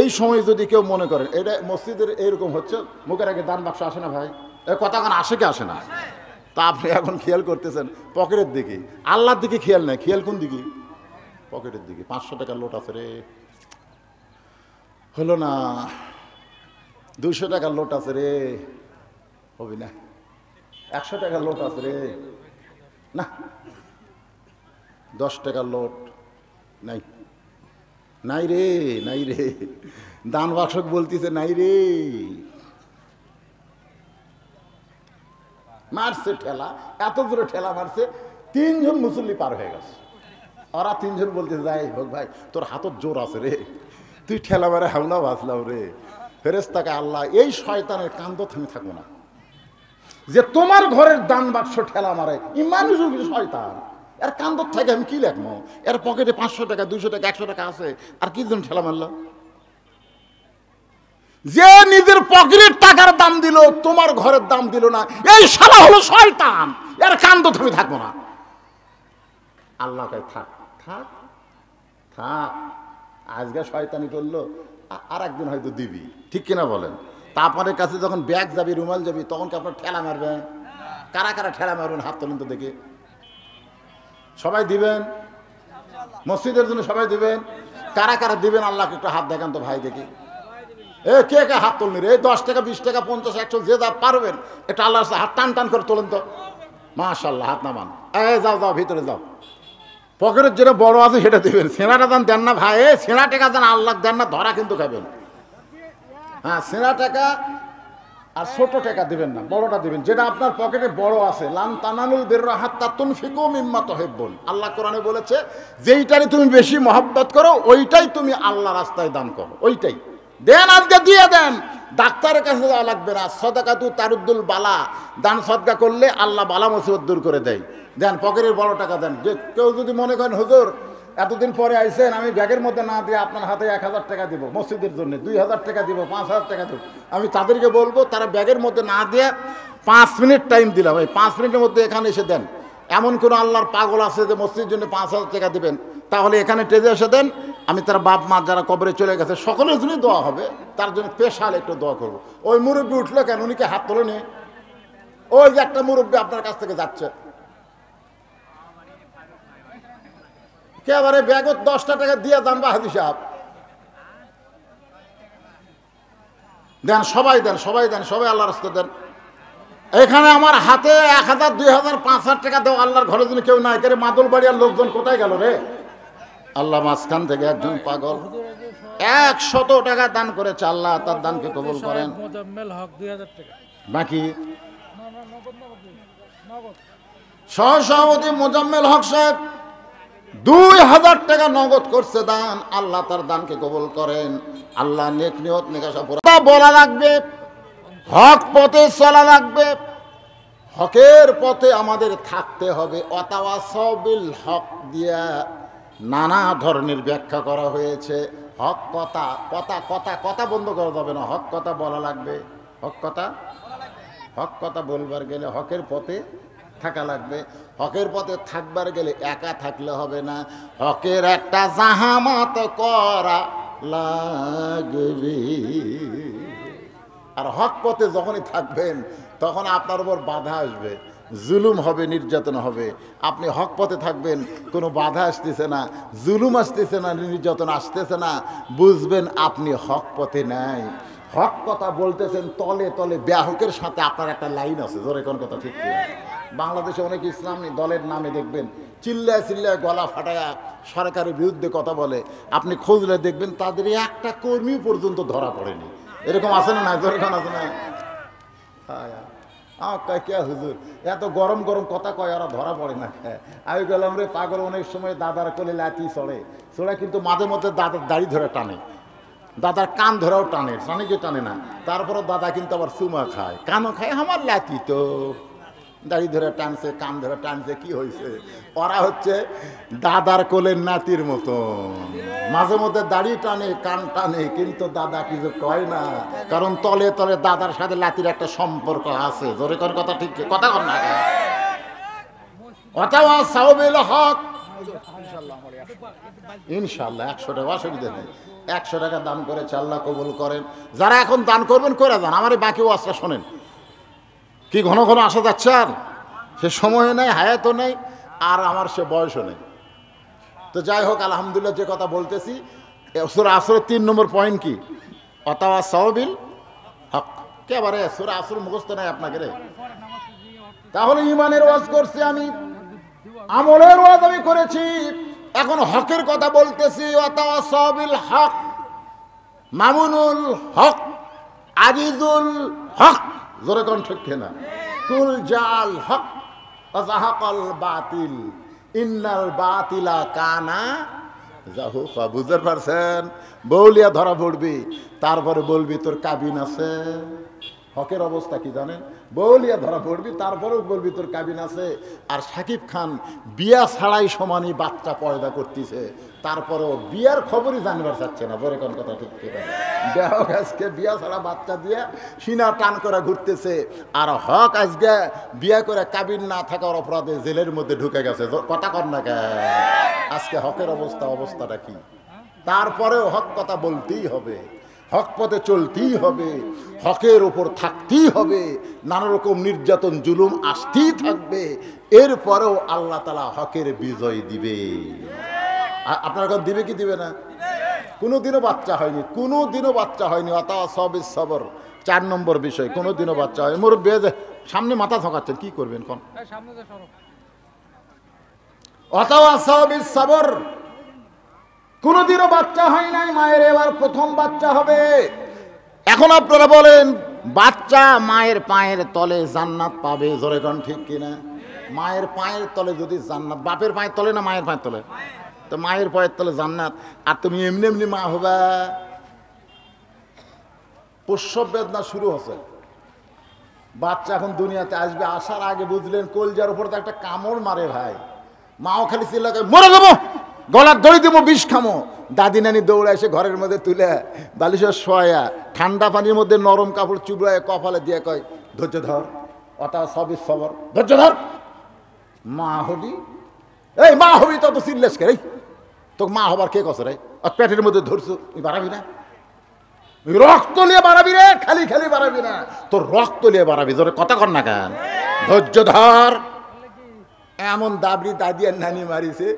এই সময় যদি কেউ মনে করেন এটা মসজিদের এইরকম হচ্ছে, মুখের আগে দান বাক্স আসে না ভাই, এ কথা এখন আসে কি আসে না? তা আপনি এখন খেয়াল করতেছেন পকেটের দিকে, আল্লাহর দিকে খেয়াল নাই। খেয়াল কোন দিকে? পকেটের দিকে। 500 টাকার লোট আছে রে, হলো না। 200 টাকার লোট আছে রে, হবি না। 100 টাকার লোট আছে রে, না। 10 টাকার লোট নাই, নাই রে, নাই রে। দান বাক্সক বলতেছে নাই রে। মারছে ঠেলা, এত জোরে ঠেলা মারছে, 3 জন মুসল্লি পার হয়ে গেছে। ওরা 3 জন বলতে যাই হোক ভাই, তোর হাতত জোর আছে রে, তুই ঠেলা মারে হামলা বাঁচলাম রে। ফেরেশতাকে আল্লাহ, এই শয়তানের কান্দ থামি থাকো না, যে তোমার ঘরের দান বাক্স ঠেলা মারে, ই মানুষ শয়তান, এর কান্দর থেকে আমি কি লেখবো? এর পকেটে 500 টাকা 200 টাকা 100 টাকা আছে, আর কি জন্য ঠেলা মারল? যে নিজের পকেটের টাকার দাম দিল, তোমার ঘরের দাম দিল না, এই শালা হলো শয়তান, এর কান্দ তুমি থাকবো না। আল্লাহ কয় থাক থাক থাক, আজকে শয়তানি করলো, আর একদিন হয়তো দিবি, ঠিক কিনা বলেন? তা আপনাদের কাছে যখন ব্যাগ যাবি, রুমাল যাবি, তখন কি আপনার ঠেলা মারবেন? কারা কারা ঠেলা মারবেন হাত তোলেন তো দেখে। সবাই দিবেন? মসজিদের জন্য সবাই দিবেন? কারা কারা দিবেন আল্লাহকে একটু হাত দেখান তো ভাই দেখি। এ কে কে হাত তোলেন রে? 10 টাকা 20 টাকা 50 100 যে যা পারবেন এটা আল্লাহর হাত টান টান করে তোলেন তো। মাশাআল্লাহ, হাত নামান। যাও যাও ভিতরে যাও, পকেটের যেটা বড় আছে সেটা দিবেন। সেনাটা দেন না ভাই, সেনা টাকা দেন, আল্লাহ দেন না, ধরা কিন্তু খাবেন। হ্যাঁ, সেনা টাকা আর ছোট টাকা দিবেন না, বড়টা দিবেন, যেটা আপনার পকেটে বড় আছে। লান তানালুল বিররা হাত্তা তুনফিকু মিম্মা তুহিব্বুন। আল্লাহ কোরআনে বলেছে, যেইটারে তুমি বেশি মহব্বত করো ওইটাই তুমি আল্লাহ রাস্তায় দান করো, ওইটাই দেন, আজকে দিয়ে দেন। ডাক্তারের কাছে যাওয়া লাগবে না। সাদাকাতু তারুদ্দুল বালা, দান সদকা করলে আল্লাহ বালা মুসিবত দূর করে দেয়। দেন, পকেটের বড় টাকা দেন। যে কেউ যদি মনে করেন হুজুর এতদিন পরে আইসেন, আমি ব্যাগের মধ্যে না দিয়ে আপনার হাতে 1000 টাকা দিব মসজিদের জন্য, 2000 টাকা দিব, 5000 টাকা দিব, আমি তাদেরকে বলবো তারা ব্যাগের মধ্যে না দিয়ে 5 মিনিট টাইম দিলাম, এই 5 মিনিটের মধ্যে এখানে এসে দেন। এমন কোনো আল্লাহর পাগল আছে যে মসজিদের জন্য 5000 টাকা দিবেন? তাহলে এখানে টেজে এসে দেন, আমি তার বাপ মা যারা কবরে চলে গেছে সকলের জন্যই দোয়া হবে, তার জন্য স্পেশাল একটু দোয়া করবো। ওই মুরব্বী উঠলো কেন? উনিকে হাত তোলেনি? ওই যে একটা মুরব্বী আপনার কাছ থেকে যাচ্ছে, একেবারে ব্যাগত 10টা টাকা দিয়ে যান বা হাজি সাহেব, দেন, সবাই দেন, সবাই দেন, সবাই আল্লাহর রাস্তায় দেন। এখানে আমার হাতে 1000, 2000, 5000 টাকা দেও আল্লাহর ঘরে যদি কেউ নাই করে, মাদল বাড়িয়ার লোকজন কোথায় গেল রে? আল্লাহ মাঝখান থেকে একজন পাগল 100 টাকা দান করেছে, আল্লাহ তার দানকে কবুল করেন। বাকি সহসভাপতি মোজাম্মেল হক সাহেব 2000 টাকা নগদ করছে দান, আল্লাহ তার দানকে কবুল করেন। আল্লাহ নেক নিয়ত নিকাশা বলা লাগবে, হক পথে চলা লাগবে, হকের পথে আমাদের থাকতে হবে। ওয়াতাওয়াসাউ বিল হক দিয়া নানা ধরনের ব্যাখ্যা করা হয়েছে। হক কথা, কথা কথা কথা বন্ধ করা যাবে না, হক কথা বলা লাগবে। হক কথা, হক কথা বলবার গেলে হকের পথে থাকা লাগবে। হকের পথে থাকবার গেলে একা থাকলে হবে না, হকের একটা জাহামাত করা লাগবে। আর হক পথে যখনই থাকবেন তখন আপনার উপর বাধা আসবে, জুলুম হবে, নির্যাতন হবে। আপনি হক পথে থাকবেন, কোনো বাধা আসতেছে না, জুলুম আসতেছে না, নির্যাতন আসতেছে না, বুঝবেন আপনি হক পথে নাই। হক কথা বলতেছেন, তলে তলে ব্যাহকের সাথে আপনার একটা লাইন আছে। জোরে কোন কথা ঠিক কি? বাংলাদেশে অনেক ইসলামী দলের নামে দেখবেন চিল্লায় চিল্লায় গলা ফাটায়া সরকারের বিরুদ্ধে কথা বলে। আপনি খুঁজলে দেখবেন তাদের একটা কর্মী পর্যন্ত ধরা পড়েনি। এরকম আছে না? জোরে কোন আছে না? কে হুজুর এত গরম গরম কথা কয়, ওরা ধরা পড়ে না। আমি গেলাম রে পাগল, অনেক সময় দাদার কোলে লাঠি চড়ে চড়ে, কিন্তু মাঝে মধ্যে দাদার দাড়ি ধরে টানে, দাদার কান ধরেও টানে, টানে টানে না। তারপরে দাদা কিন্তু আবার চুমা খায়, কানও খায়। আমার লাঠি তো দাড়ি ধরে টানছে, কান ধরে টানছে, কি হয়েছে? ওরা হচ্ছে দাদার কোলের নাতির মতো, মাঝে মধ্যে দাড়ি টানে, কান টানে, কিন্তু দাদা কিছু কয় না, কারণ তলে তলে দাদার সাথে লাতির একটা সম্পর্ক আছে। জোরে কোন কথা ঠিক কথা কর না? ওয়াতাওয়াসাউ বিল হক, ইনশাআল্লাহ 100 টাকা অসুবিধা নেই। 100 টাকা দান করেছে, আল্লাহ কবুল করেন। যারা এখন দান করবেন করে যান, আমার বাকি ওয়াজটা শোনেন। কি ঘন ঘন আসা যাচ্ছে, আর সে সময় নেই, হায়াতও নেই, আর আমার সে বয়সও নেই। তো যাই হোক, আলহামদুলিল্লাহ, যে কথা বলতেছি, সূরা আসরের 3 নম্বর পয়েন্ট কি? ওয়াতাওয়াসাউ বিল হক। একেবারে সূরা আসর মুখস্থ নাই আপনাকে রে? তাহলে ইমানের ওয়াজ করছি আমি, আমলের ওয়াজ আমি করেছি, এখন হকের কথা বলতেছি। ওয়াতাওয়াসাউ বিল হক, মামুনুল হক, আজিজুল হক। জোরে কোন ঠিক না? কুল জাল হক ওয়াজাহাকাল বাতিল ইন্নাল বাতিলা কানা যাহুকা। বুঝতে পারছেন? বউলিয়া ধরা পড়বি, তারপরে বলবি তোর কাবিন আছে। হকের অবস্থা কি জানেন? বউলিয়া ধরা পড়বি, তারপরেও বলবি তোর কাবিন আছে। আর শাকিব খান বিয়া ছাড়াই সমানই বাচ্চা পয়দা করতেছে, তারপরেও বিয়ার খবরই জানবার চাচ্ছে না। বলে কোন কথা ঠিক কিনা? দেহক আজকে বিয়া ছাড়া বাচ্চা দিয়ে সিনা টান করে ঘুরতেছে, আর হক আজকে বিয়া করে কাবিন না থাকার অপরাধে জেলের মধ্যে ঢুকে গেছে। কথা কর না কে? আজকে হকের অবস্থাটা কি? তারপরেও হক কথা বলতেই হবে, হক পথে চলতেই হবে, হকের উপর থাকতেই হবে। নানা রকম নির্যাতন জুলুম আসতেই থাকবে, এরপরেও আল্লাহ তাআলা হকের বিজয় দিবে। আপনার কাছে দিবে কি দিবে না? কোনোদিনও বাচ্চা হয়নি, কোনোদিনও বাচ্চা হয়নি। ওয়াতাওয়াসাউ বিস সবর 4 নম্বর বিষয়, কোনোদিনও বাচ্চা হয়। মুরব্বি সামনে মাথা ঝাঁকাচ্ছেন, কি করবেন কোন? ওয়াতাওয়াসাউ বিস সবর, কোনোদিনও বাচ্চা হয় নাই মায়ের, এবার প্রথম বাচ্চা হবে। এখন আপনারা বলেন, বাচ্চা মায়ের পায়ের তলে জান্নাত পাবে। জোরে কোন ঠিক কিনা? মায়ের পায়ের তলে যদি জান্নাত, বাপের পায়ের তলে না মায়ের পায়ের তলে? তো মায়ের পায়ের তলে জান্নাত, আর তুমি এমনি এমনি মা হবা। প্রসব বেদনা শুরু হচ্ছে, বাচ্চা এখন দুনিয়াতে আসবে। আসার আগে বুঝলেন কলজার উপর তো একটা কামড় মারে ভাই। মাও খালি চিল্লাকে মরে যাবো, গলার দড়ি দেবো, বিষ খামো। দাদি নানি দৌড়ে এসে ঘরের মধ্যে তুলে বালিশের শোয়া, ঠান্ডা পানির মধ্যে নরম কাপড় চুবড়ায় কপালে দিয়ে কয়, ধৈর্য ধর। ওয়াতাওয়াসাউ বিস সবর, ধৈর্য ধর। মা হবি, এই মা হবি তো চিল্লাস কে? তোকে মা হবার কে কছে রে? পেটের মধ্যে ধরছো, তুই বাড়াবি না? রক্ত নিয়ে বাড়াবি রে, খালি খালি বাড়াবি না, তোর রক্ত নিয়ে বাড়াবি। ধরে কথা কর না কেন? ধৈর্য ধর। এমন দাবরি দাদি আর নানি মারিছে,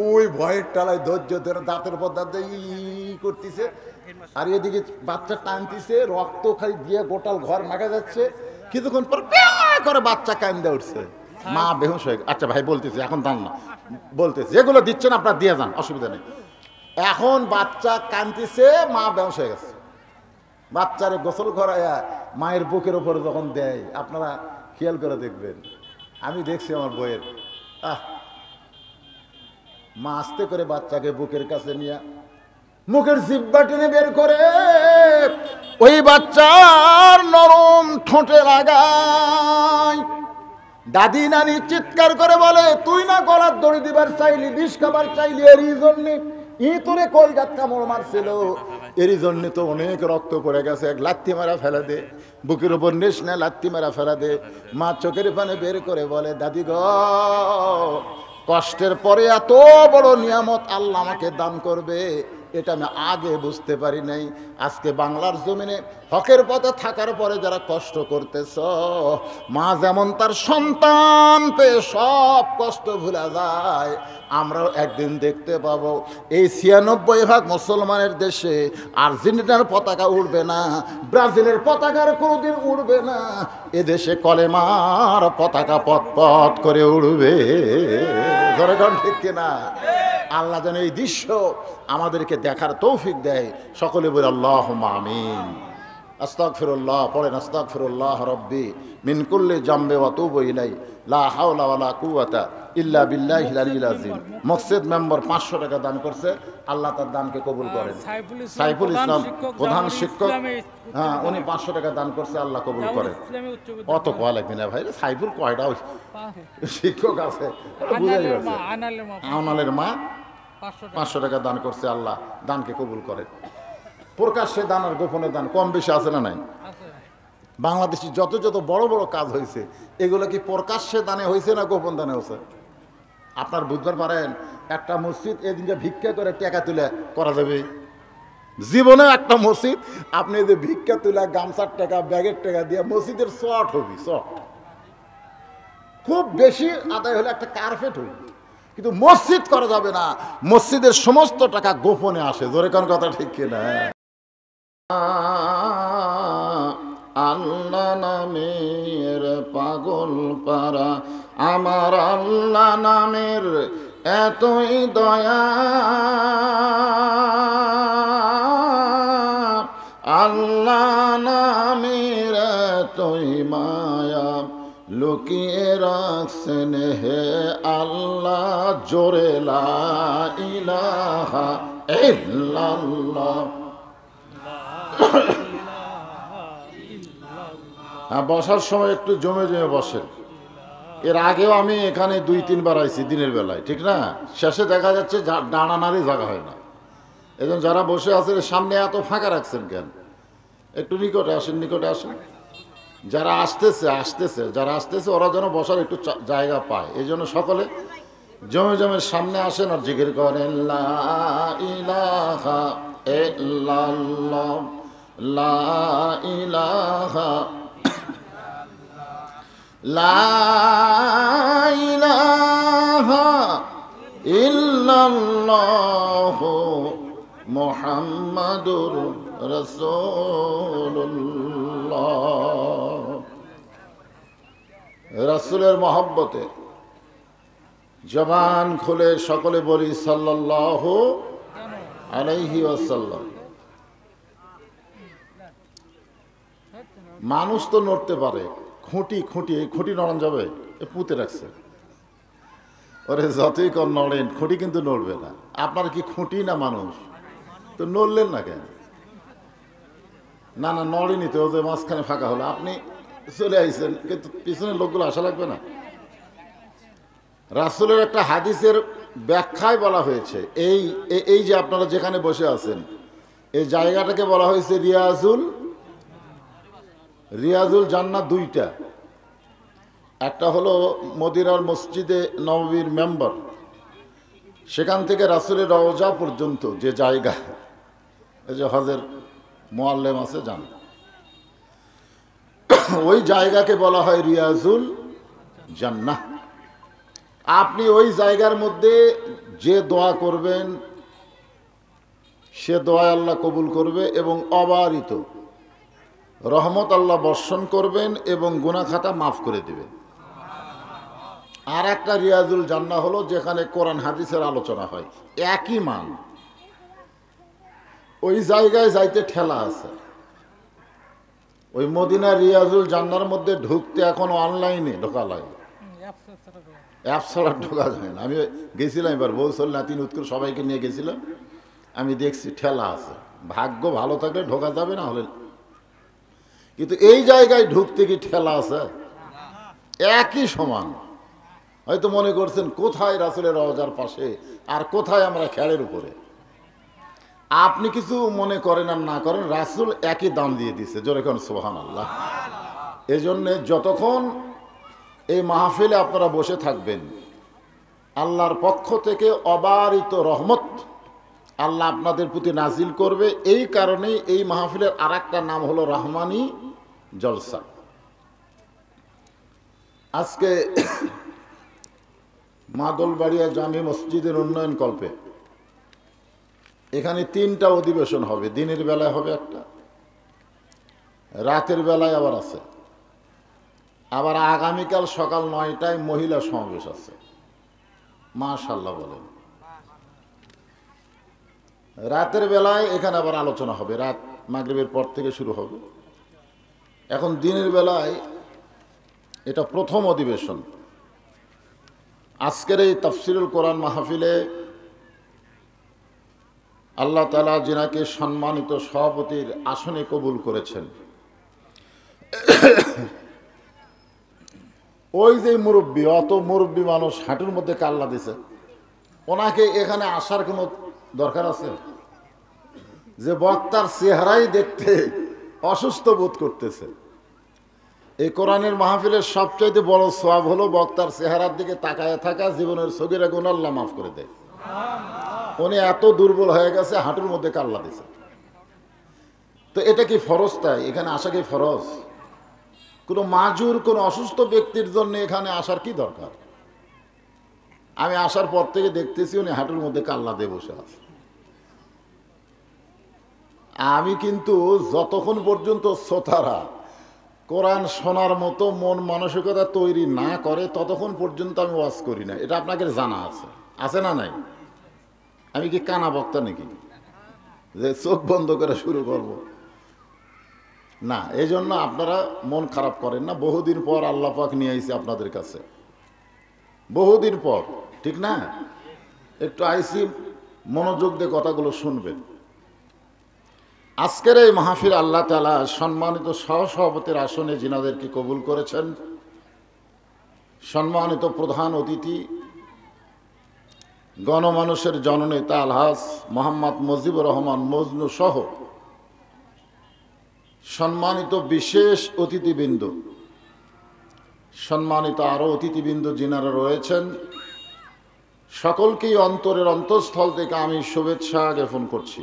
ওই ভয়ের টালায় ধৈর্য ধরে দাঁতের পর দাঁত ই করতেছে। আর এদিকে বাচ্চা টানতিছে, রক্ত খালি দিয়ে গোটাল ঘর মাখা যাচ্ছে। কিছুক্ষণ পর প্যাঁ করে বাচ্চা কান্দে উঠছে, মা বেহুশ হয়ে। আচ্ছা ভাই বলতেছি, এখন দান না, বলতেছি যেগুলো দিচ্ছেন আপনারা দিয়ে যান, অসুবিধা নেই। এখন বাচ্চা কান্দিছে, মা বেহুশ হয়ে গেছে। বাচ্চারে গোসল করাইয়া মায়ের বুকের উপরে যখন দেয়, আপনারা খেয়াল করে দেখবেন, আমি দেখছি আমার বইয়ের, মা আস্তে করে বাচ্চাকে বুকের কাছে নিয়ে মুখের জিহ্বা টেনে বের করে ওই বাচ্চার নরম ঠোঁটে লাগায়। দাদি নানি চিৎকার করে বলে, তুই না গলার দড়ি দিবার চাইলি, বিষ খাবার চাইলি, এরই জন্য তোরে কলগাত কামড় মারছিল, এরই জন্য তো অনেক রক্ত পড়ে গেছে, এক লাত্তি মারা ফেলা দে, বুকের উপর নিস না, লাত্তি মারা ফেলা দে। মা চোখের পানে বের করে বলে, দাদি গো, কষ্টের পরে এত বড় নিয়ামত আল্লাহ আমাকে দান করবে, এটা আমি আগে বুঝতে পারি নাই। আজকে বাংলার জমিনে হকের পথে থাকার পরে যারা কষ্ট করতেছ, মা যেমন তার সন্তান পেয়ে সব কষ্ট ভুলে যায়, আমরাও একদিন দেখতে পাবো এই ৯৬% মুসলমানের দেশে আর্জেন্টিনার পতাকা উড়বে না, ব্রাজিলের পতাকার কোনোদিন উড়বে না, এদেশে কলেমার পতাকা পথ পথ করে উড়বে। জনগণ ঠিক কিনা? আল্লাহ যেন এই দৃশ্য আমাদেরকে দেখার তৌফিক দেয়। সকলে বলে আল্লাহুম্মা আমিন। আস্তাগফিরুল্লাহ পড়েন, আস্তাগফিরুল্লাহ রব্বি মিন কুল্লি জামবি ওয়া তুবু ইলাই, লা হাওলা ওয়ালা কুওয়াতা ইল্লা বিল্লাহিল আলিয়্যিল আযীম। মসজিদ মেম্বার ৫০০ টাকা দান করছে, আল্লাহ তার দানকে কবুল করেন। সাইফুল ইসলাম প্রধান শিক্ষক, হ্যাঁ, উনি ৫০০ টাকা দান করছে, আল্লাহ কবুল করেন। অত কয়া লাগবে না ভাই, সাইফুল কয়টা শিক্ষক আছে বুঝাই গেছে। আনালের মা ৫০০ টাকা দান করছে, আল্লাহ দানকে কবুল করেন। প্রকাশ্যে দান আর গোপনে দান কম বেশি আছে না নাই? বাংলাদেশে যত যত বড় বড় কাজ হয়েছে, এগুলো কি প্রকাশ্যে দানে হয়েছে না গোপন দানে হয়েছে? আপনার বুঝতে পারেন, একটা মসজিদ এদিকে ভিক্ষা করে টাকা তুলে করা যাবে? জীবনে একটা মসজিদ আপনি যে ভিক্ষা তুলে গামছার টাকা, ব্যাগের টাকা দিয়ে মসজিদের শর্ট হবি, শর্ট খুব বেশি আদায় হলে একটা কার্পেট হবি, কিন্তু মসজিদ করা যাবে না। মসজিদের সমস্ত টাকা গোপনে আসে। জোরে কোন কথা ঠিক কিনা? আল্লাহ নামের পাগল পারা, আমার আল্লাহ নামের এতই দয়া, আল্লাহ নামের এতই মায়া, লুকিয়ে রাখছেন হে আল্লাহ, জোরে লা ইলাহা ইল্লাল্লাহ। বসার সময় একটু জমে জমে বসেন। এর আগেও আমি এখানে ২-৩ বার আইছি দিনের বেলায়, ঠিক না? শেষে দেখা যাচ্ছে ডানা নাড়ি জায়গা হয় না। এজন্য যারা বসে আছেন সামনে এত ফাঁকা রাখছেন কেন? একটু নিকটে আসেন, নিকটে আসেন। যারা আসতেছে ওরা যেন বসার একটু জায়গা পায়, এই জন্য সকলে জমে জমে সামনে আসেন আর জিকির করেন, লা ইলাহা ইল্লাল্লাহ, লা ইলাহা, লা ইলাহা ইল্লাল্লাহ, মুহাম্মাদুর রাসূলুল্লাহ। রাসূলের মহব্বতে জবান খুলে সকলে বলি সাল্লাল্লাহু আলাইহি ওয়াসাল্লাম। মানুষ তো নড়তে পারে, খুঁটি নড়ান যাবে, পুঁতে রাখছে, ওরে যতই কম নড়েন খুঁটি কিন্তু নড়বে না। আপনার কি খুঁটি না মানুষ? তো নড়লেন না কেন? না নড়েনি তো, ওদের মাঝখানে ফাঁকা হলো, আপনি চলে আইছেন, কিন্তু পিছনের লোকগুলো আসা লাগবে না? রাসূলের একটা হাদিসের ব্যাখ্যায় বলা হয়েছে, এই যে আপনারা যেখানে বসে আছেন, এই জায়গাটাকে বলা হয়েছে রিয়াজুল জান্নাত। দুইটা, একটা হলো মদিনার মসজিদে নববীর মেম্বার, সেখান থেকে রাসূলের রওজা পর্যন্ত যে জায়গা, এই যে হজের মুআল্লিম আছে জান, ওই জায়গাকে বলা হয় রিয়াজুল জান্নাহ। আপনি ওই জায়গার মধ্যে যে দোয়া করবেন সে দোয়া আল্লাহ কবুল করবে এবং অবারিত রহমত আল্লাহ বর্ষণ করবেন এবং গুনাহ খাতা মাফ করে দিবেন। আর একটা রিয়াজুল জান্নাহ হলো যেখানে কোরআন হাদিসের আলোচনা হয়, একই মান। ওই জায়গায় যাইতে ঠেলা আছে। ওই মদিনা রিয়াজুল জান্নার মধ্যে ঢুকতে এখন অনলাইনে ঢোকা লাগে, অ্যাপ ছাড়া ঢোকা যায় না। আমি গেছিলাম এবার বৌসল নাতিন উৎকুর সবাইকে নিয়ে গেছিলাম, আমি দেখছি ঠেলা আছে। ভাগ্য ভালো থাকলে ঢোকা যাবে, না হলে। কিন্তু এই জায়গায় ঢুকতে কি ঠেলা আছে? একই সমান। হয়তো মনে করছেন কোথায় রাসূলের রওজার পাশে আর কোথায় আমরা খেড়ের উপরে। আপনি কিছু মনে করেন আর না করেন, রাসূল একই দাম দিয়ে দিছে। জোরে কোন সুবহানাল্লাহ। এই জন্যে যতক্ষণ এই মাহফিলে আপনারা বসে থাকবেন, আল্লাহর পক্ষ থেকে অবারিত রহমত আল্লাহ আপনাদের প্রতি নাজিল করবে। এই কারণেই এই মাহফিলের আর একটা নাম হলো রহমানি জলসা। আজকে মাদলবাড়িয়া জামি মসজিদের উন্নয়ন কল্পে এখানে 3টা অধিবেশন হবে। দিনের বেলায় হবে একটা, রাতের বেলায় আবার আছে, আবার আগামীকাল সকাল 9টায় মহিলা সমাবেশ আছে। মাশাআল্লাহ বলেন। রাতের বেলায় এখানে আবার আলোচনা হবে, রাত মাগরিবের পর থেকে শুরু হবে। এখন দিনের বেলায় এটা প্রথম অধিবেশন। আজকের এই তাফসিরুল কোরআন মাহফিলে আল্লাহ তাআলা যিনাকে সম্মানিত সভাপতির আসনে কবুল করেছেন, ওই যে মুরব্বী, অত মুরব্বী মানুষ হাঁটুর মধ্যে কাল্লা দিছে, ওনাকে এখানে আসার কোনো দরকার আছে? যে বক্তার চেহারাই দেখতে অসুস্থ বোধ করতেছে। এই কোরআনের মাহফিলের সবচাইতে বড় সওয়াব হলো বক্তার চেহারার দিকে তাকায় থাকা, জীবনের সগীরা গুনাহ আল্লাহ মাফ করে দেয়। উনি এত দুর্বল হয়ে গেছে, হাঁটুর মধ্যে কাল্লা দিছে। তো এটা কি ফরজ? তাই এখানে আসা কি ফরজ? কোনো মাজুর, কোনো অসুস্থ ব্যক্তির জন্য এখানে আসার কি দরকার? আমি আসার পর থেকে দেখতেছি উনি হাঁটুর মধ্যে কাল্লা দিয়ে বসে আছে। আমি কিন্তু যতক্ষণ পর্যন্ত শ্রোতারা কোরআন শোনার মতো মন মানসিকতা তৈরি না করে ততক্ষণ পর্যন্ত আমি ওয়াজ করি না। এটা আপনাকে জানা আছে, আছে না নাই? আমি কি কানা বক্তা নাকি যে চোখ বন্ধ করে শুরু করব? না, এই জন্য আপনারা মন খারাপ করেন না। বহুদিন পর আল্লাহ পাক নিয়ে আইছে আপনাদের কাছে, বহুদিন পর, ঠিক না? একটু আইসি, মনোযোগ দিয়ে কথাগুলো শুনবেন। আজকের এই মাহফিল আল্লাহ তাআলা সম্মানিত সহসভাপতির আসনে যিনাদেরকে কবুল করেছেন, সম্মানিত প্রধান অতিথি গণমানুষের জননেতা আলহাজ মোহাম্মদ মুজিবুর রহমান মজনু সহ সম্মানিত বিশেষ অতিথিবৃন্দ, সম্মানিত আরও অতিথিবৃন্দ যিনারা রয়েছেন, সকলকেই অন্তরের অন্তঃস্থল থেকে আমি শুভেচ্ছা জ্ঞাপন করছি।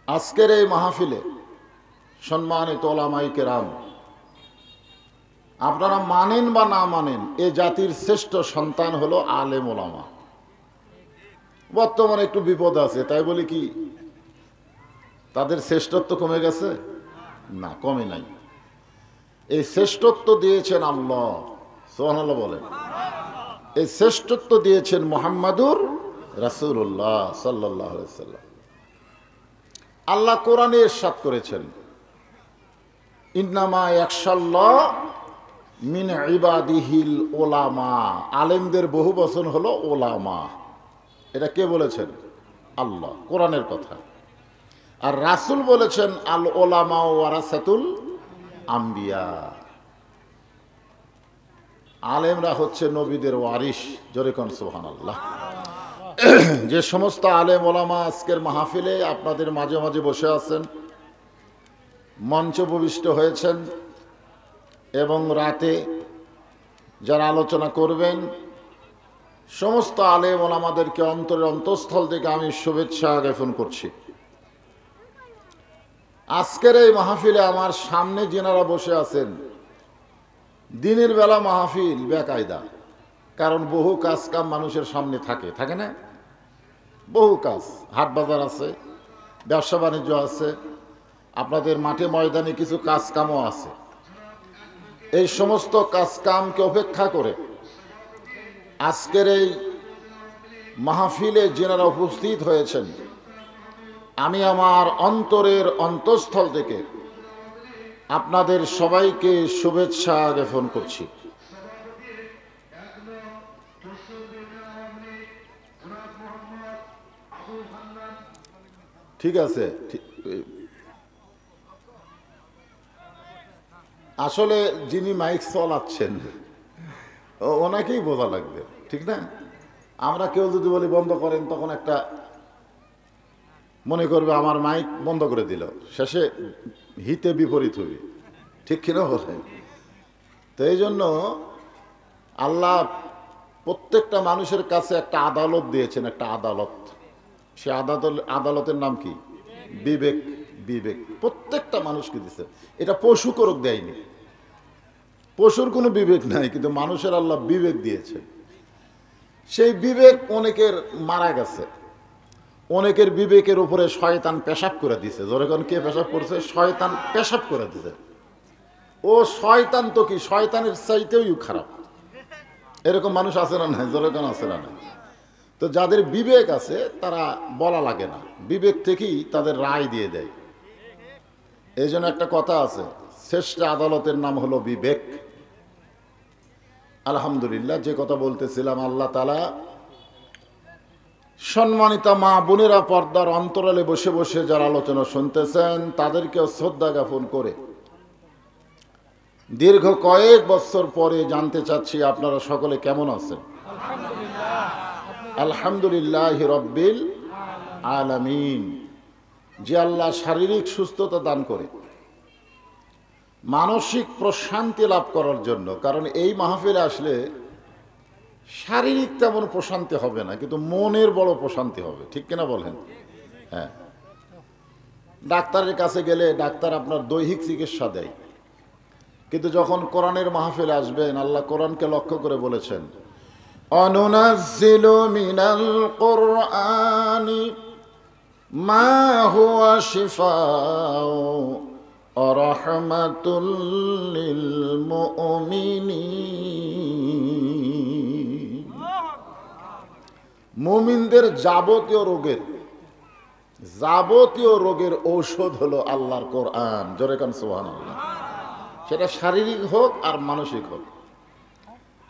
আজকের এই মাহফিলে সম্মানিত ওলামায়ে কেরাম, আপনারা মানেন বা না মানেন, এ জাতির শ্রেষ্ঠ সন্তান হলো আলেম ওলামা। বর্তমানে একটু বিপদ আছে, তাই বলি কি তাদের শ্রেষ্ঠত্ব কমে গেছে? না, কমে নাই। এই শ্রেষ্ঠত্ব দিয়েছেন আল্লাহ, সুবহানাল্লাহ বলেন। এই শ্রেষ্ঠত্ব দিয়েছেন মুহাম্মাদুর রাসূলুল্লাহ সাল্লাল্লাহু আলাইহি ওয়াসাল্লাম। আল্লাহ কোরআনে ইরশাদ করেছেন, ইন্নামা ইয়াখশাল্লাহ মিন ইবাদিহিল উলামা। আলেমদের বহু বচন হলো ওলামা। এটা কে বলেছেন? আল্লাহ, কোরআনের কথা। আর রাসূল বলেছেন আল উলামা ওয়ারাসাতুল আম্বিয়া। আলেমরা হচ্ছে নবীদের ওয়ারিস। জোরে কোন সুবহানাল্লাহ। যে সমস্ত আলেম ওলামা আজকের মাহফিলে আপনাদের মাঝে মাঝে বসে আছেন, মঞ্চ উপবিষ্ট হয়েছেন এবং রাতে যারা আলোচনা করবেন, সমস্ত আলেম ওলামাদেরকে অন্তরের অন্তঃস্থল থেকে আমি শুভেচ্ছা জ্ঞাপন করছি। আজকের এই মাহফিলে আমার সামনে যিনারা বসে আছেন, দিনের বেলা মাহফিল বেকায়দা, কারণ বহু কাজ কাম মানুষের সামনে থাকে, থাকে না? বহু কাজ, হাট বাজার আছে, ব্যবসা বাণিজ্য আছে, আপনাদের মাঠে ময়দানে কিছু কাজ কামও আছে। এই সমস্ত কাজ কামকে উপেক্ষা করে আজকের এই মাহফিলে যারা উপস্থিত হয়েছেন, আমি আমার অন্তরের অন্তঃস্থল থেকে আপনাদের সবাইকে শুভেচ্ছা জ্ঞাপন করছি। ঠিক আছে, আসলে যিনি মাইক চালাচ্ছেন ওনাকেই বোঝা লাগবে, ঠিক না? আমরা কেউ যদি বলি বন্ধ করেন, তখন একটা মনে করবে আমার মাইক বন্ধ করে দিল, শেষে হিতে বিপরীত হবে, ঠিক কিনা বলেন? তো এই জন্য আল্লাহ প্রত্যেকটা মানুষের কাছে একটা আদালত দিয়েছেন, একটা আদালত। সে আদালতের নাম কি? বিবেক। বিবেক প্রত্যেকটা মানুষকে দিচ্ছে। এটা পশু করুক দেয়নি, পশুর কোনো বিবেক নাই, কিন্তু মানুষের আল্লাহ বিবেক দিয়েছে। সেই বিবেক অনেকের মারা গেছে, অনেকের বিবেকের উপরে শয়তান পেশাব করে দিছে। যখন কে পেশাব করছে? শয়তান পেশাব করে দিছে। ও শয়তান তো কি, শয়তানের চাইতেও খারাপ। এরকম মানুষ আছে না নাই? যখন আছে না নাই? তো যাদের বিবেক আছে তারা বলা লাগে না, বিবেক থেকেই তাদের রায় দিয়ে দেয়। এই জন্য একটা কথা আছে, শ্রেষ্ঠ আদালতের নাম হলো বিবেক। আলহামদুলিল্লাহ, যে কথা বলতেছিলাম, আল্লাহ তাআলা সম্মানিতা মা বোনেরা পর্দার অন্তরালে বসে বসে যারা আলোচনা শুনতেছেন, তাদেরকেও শ্রদ্ধা জ্ঞাপন করে দীর্ঘ কয়েক বছর পরে জানতে চাচ্ছি আপনারা সকলে কেমন আছেন? আলহামদুলিল্লাহ রব্বিল আলামিন। যে আল্লাহ শারীরিক সুস্থতা দান করে মানসিক প্রশান্তি লাভ করার জন্য, কারণ এই মাহফিলে আসলে শারীরিক তেমন প্রশান্তি হবে না, কিন্তু মনের বড় প্রশান্তি হবে, ঠিক কিনা বলেন? হ্যাঁ, ডাক্তারের কাছে গেলে ডাক্তার আপনার দৈহিক চিকিৎসা দেয়, কিন্তু যখন কোরআনের মাহফিলে আসবেন, আল্লাহ কোরআনকে লক্ষ্য করে বলেছেন, অনুনাজ্জিলু মিনাল কুরআনি মা হুয়া শিফাউ ওয়া রাহমাতুল লিল মুমিনিন। মুমিনদের যাবতীয় রোগের ঔষধ হলো আল্লাহর কোরআন। জোরে কান সুবহানাল্লাহ। সেটা শারীরিক হোক আর মানসিক হোক।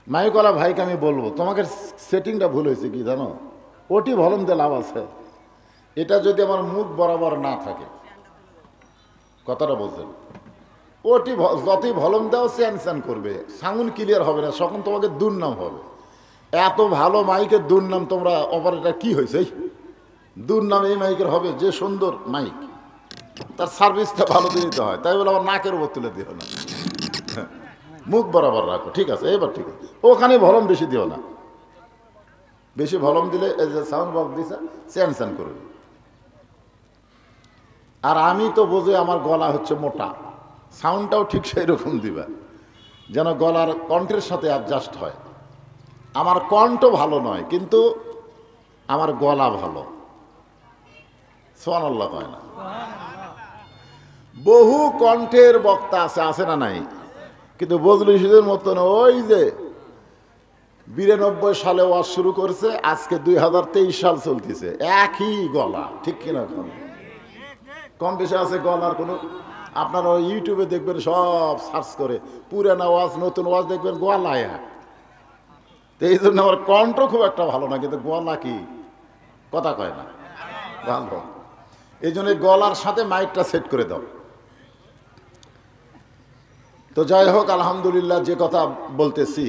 মাইকওয়ালা ভাইকে আমি বলবো, তোমাকে সেটিংটা ভুল হয়েছে কি জানো? ওটি ভলম দিয়ে লাভ আছে, এটা যদি আমার মুখ বরাবর না থাকে, কথাটা বলছেন, ওটি যতই ভলম দাও চ্যান করবে, সাউন্ড ক্লিয়ার হবে না, তখন তোমাকে দুর্নাম হবে। এত ভালো মাইকের দুর্নাম তোমরা অপারেটর কি হয়েছে? দুর্নাম এই মাইকের হবে, যে সুন্দর মাইক, তার সার্ভিসটা ভালো দিতে হয়, তাই বলে আবার নাকের উপর তুলে দিও না, মুখ বরাবর রাখো, ঠিক আছে? এবার ঠিক আছে, ওখানে ভলম বেশি দিও না, বেশি ভলম দিলে এই যে সাউন্ড বক্স দিছে চ্যান করবে। আর আমি তো বোঝে আমার গলা হচ্ছে মোটা, সাউন্ডটাও ঠিক সেই রকম দিবা যেন গলার কণ্ঠের সাথে অ্যাডজাস্ট হয়। আমার কণ্ঠ ভালো নয়, কিন্তু আমার গলা ভালো। সুবহানাল্লাহ কয় না? বহু কণ্ঠের বক্তা আছে না নাই? কিন্তু বজলুসের মতন ওই যে 92 সালে ওয়াজ শুরু করছে, আজকে 2023 সাল চলতেছে, একই গলা, ঠিক কিনা? কম বেশি আছে গলার কোনো? আপনারা ইউটিউবে দেখবেন, সব সার্চ করে পুরানা ওয়াজ নতুন ওয়াজ দেখবেন গলায়। তো এই জন্য আমার কণ্ঠ খুব একটা ভালো না, কিন্তু গলা কি কথা কয় না ভালো। এই জন্য গলার সাথে মাইকটা সেট করে দাও। তো যাই হোক, আলহামদুলিল্লাহ, যে কথা বলতেছি,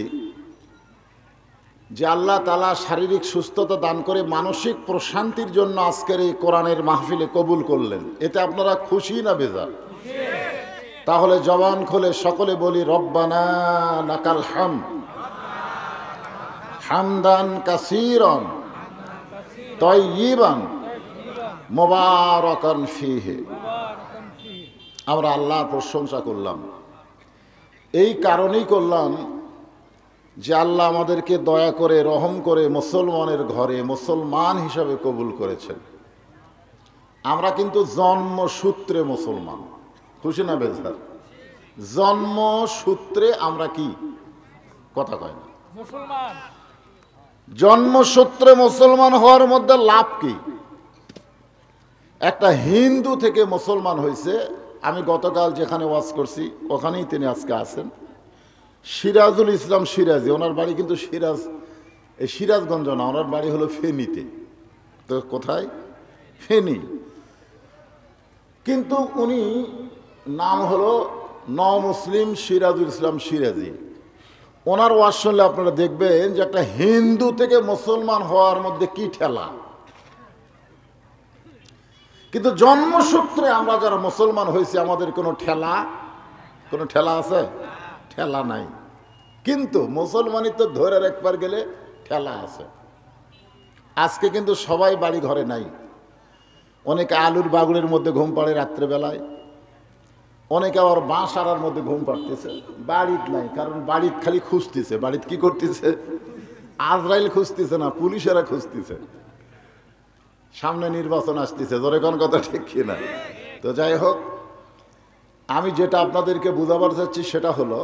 যে আল্লাহ তাআলা শারীরিক সুস্থতা দান করে মানসিক প্রশান্তির জন্য আজকের এই কোরআনের মাহফিলে কবুল করলেন, এতে আপনারা খুশি না বেজার? তাহলে জবান খুলে সকলে বলি, রব্বানা লাকাল হামদ হামদান কাসীরান তাইয়িবান মুবারাকান ফীহি। আমরা আল্লাহর প্রশংসা করলাম, এই কারণেই করলাম যে আল্লাহ আমাদেরকে দয়া করে রহম করে মুসলমানের ঘরে মুসলমান হিসাবে কবুল করেছেন। আমরা কিন্তু জন্মসূত্রে মুসলমান, খুশি না বেজার? জন্মসূত্রে আমরা কি, কথা কয় না, মুসলমান। জন্মসূত্রে মুসলমান হওয়ার মধ্যে লাভ কি? একটা হিন্দু থেকে মুসলমান হয়েছে। আমি গতকাল যেখানে ওয়াজ করছি ওখানেই তিনি আজকে আছেন, সিরাজুল ইসলাম সিরাজি। ওনার বাড়ি কিন্তু এই সিরাজগঞ্জ না, ওনার বাড়ি হলো ফেনীতে। তো কোথায়? ফেনী। কিন্তু উনি নাম হলো মুসলিম সিরাজুল ইসলাম সিরাজি। ওনার ওয়াজ শুনলে আপনারা দেখবেন যে একটা হিন্দু থেকে মুসলমান হওয়ার মধ্যে কি ঠেলা। কিন্তু জন্মসূত্রে আমরা যারা মুসলমান হয়েছি আমাদের কোনো ঠেলা আছে? ঠেলা নাই। কিন্তু মুসলমানই তো ধরে রাখবার গেলে ঠেলা আছে। আজকে কিন্তু সবাই বাড়ি ঘরে নাই। অনেকে আলুর বাগুনের মধ্যে ঘুম পাড়ে রাত্রেবেলায়, অনেকে আবার বাঁশ আড়ার মধ্যে ঘুম পাড়তেছে। বাড়িত নাই, কারণ বাড়িত খালি খুঁজতেছে। বাড়িত কি করতেছে? আজরাইল খুঁজতেছে না, পুলিশেরা খুঁজতেছে। সামনে নির্বাচন আসতেছে, জোরে কোন কথা ঠিক কিনা? তো যাই হোক, আমি যেটা আপনাদেরকে বুঝাবার চাচ্ছি সেটা হলো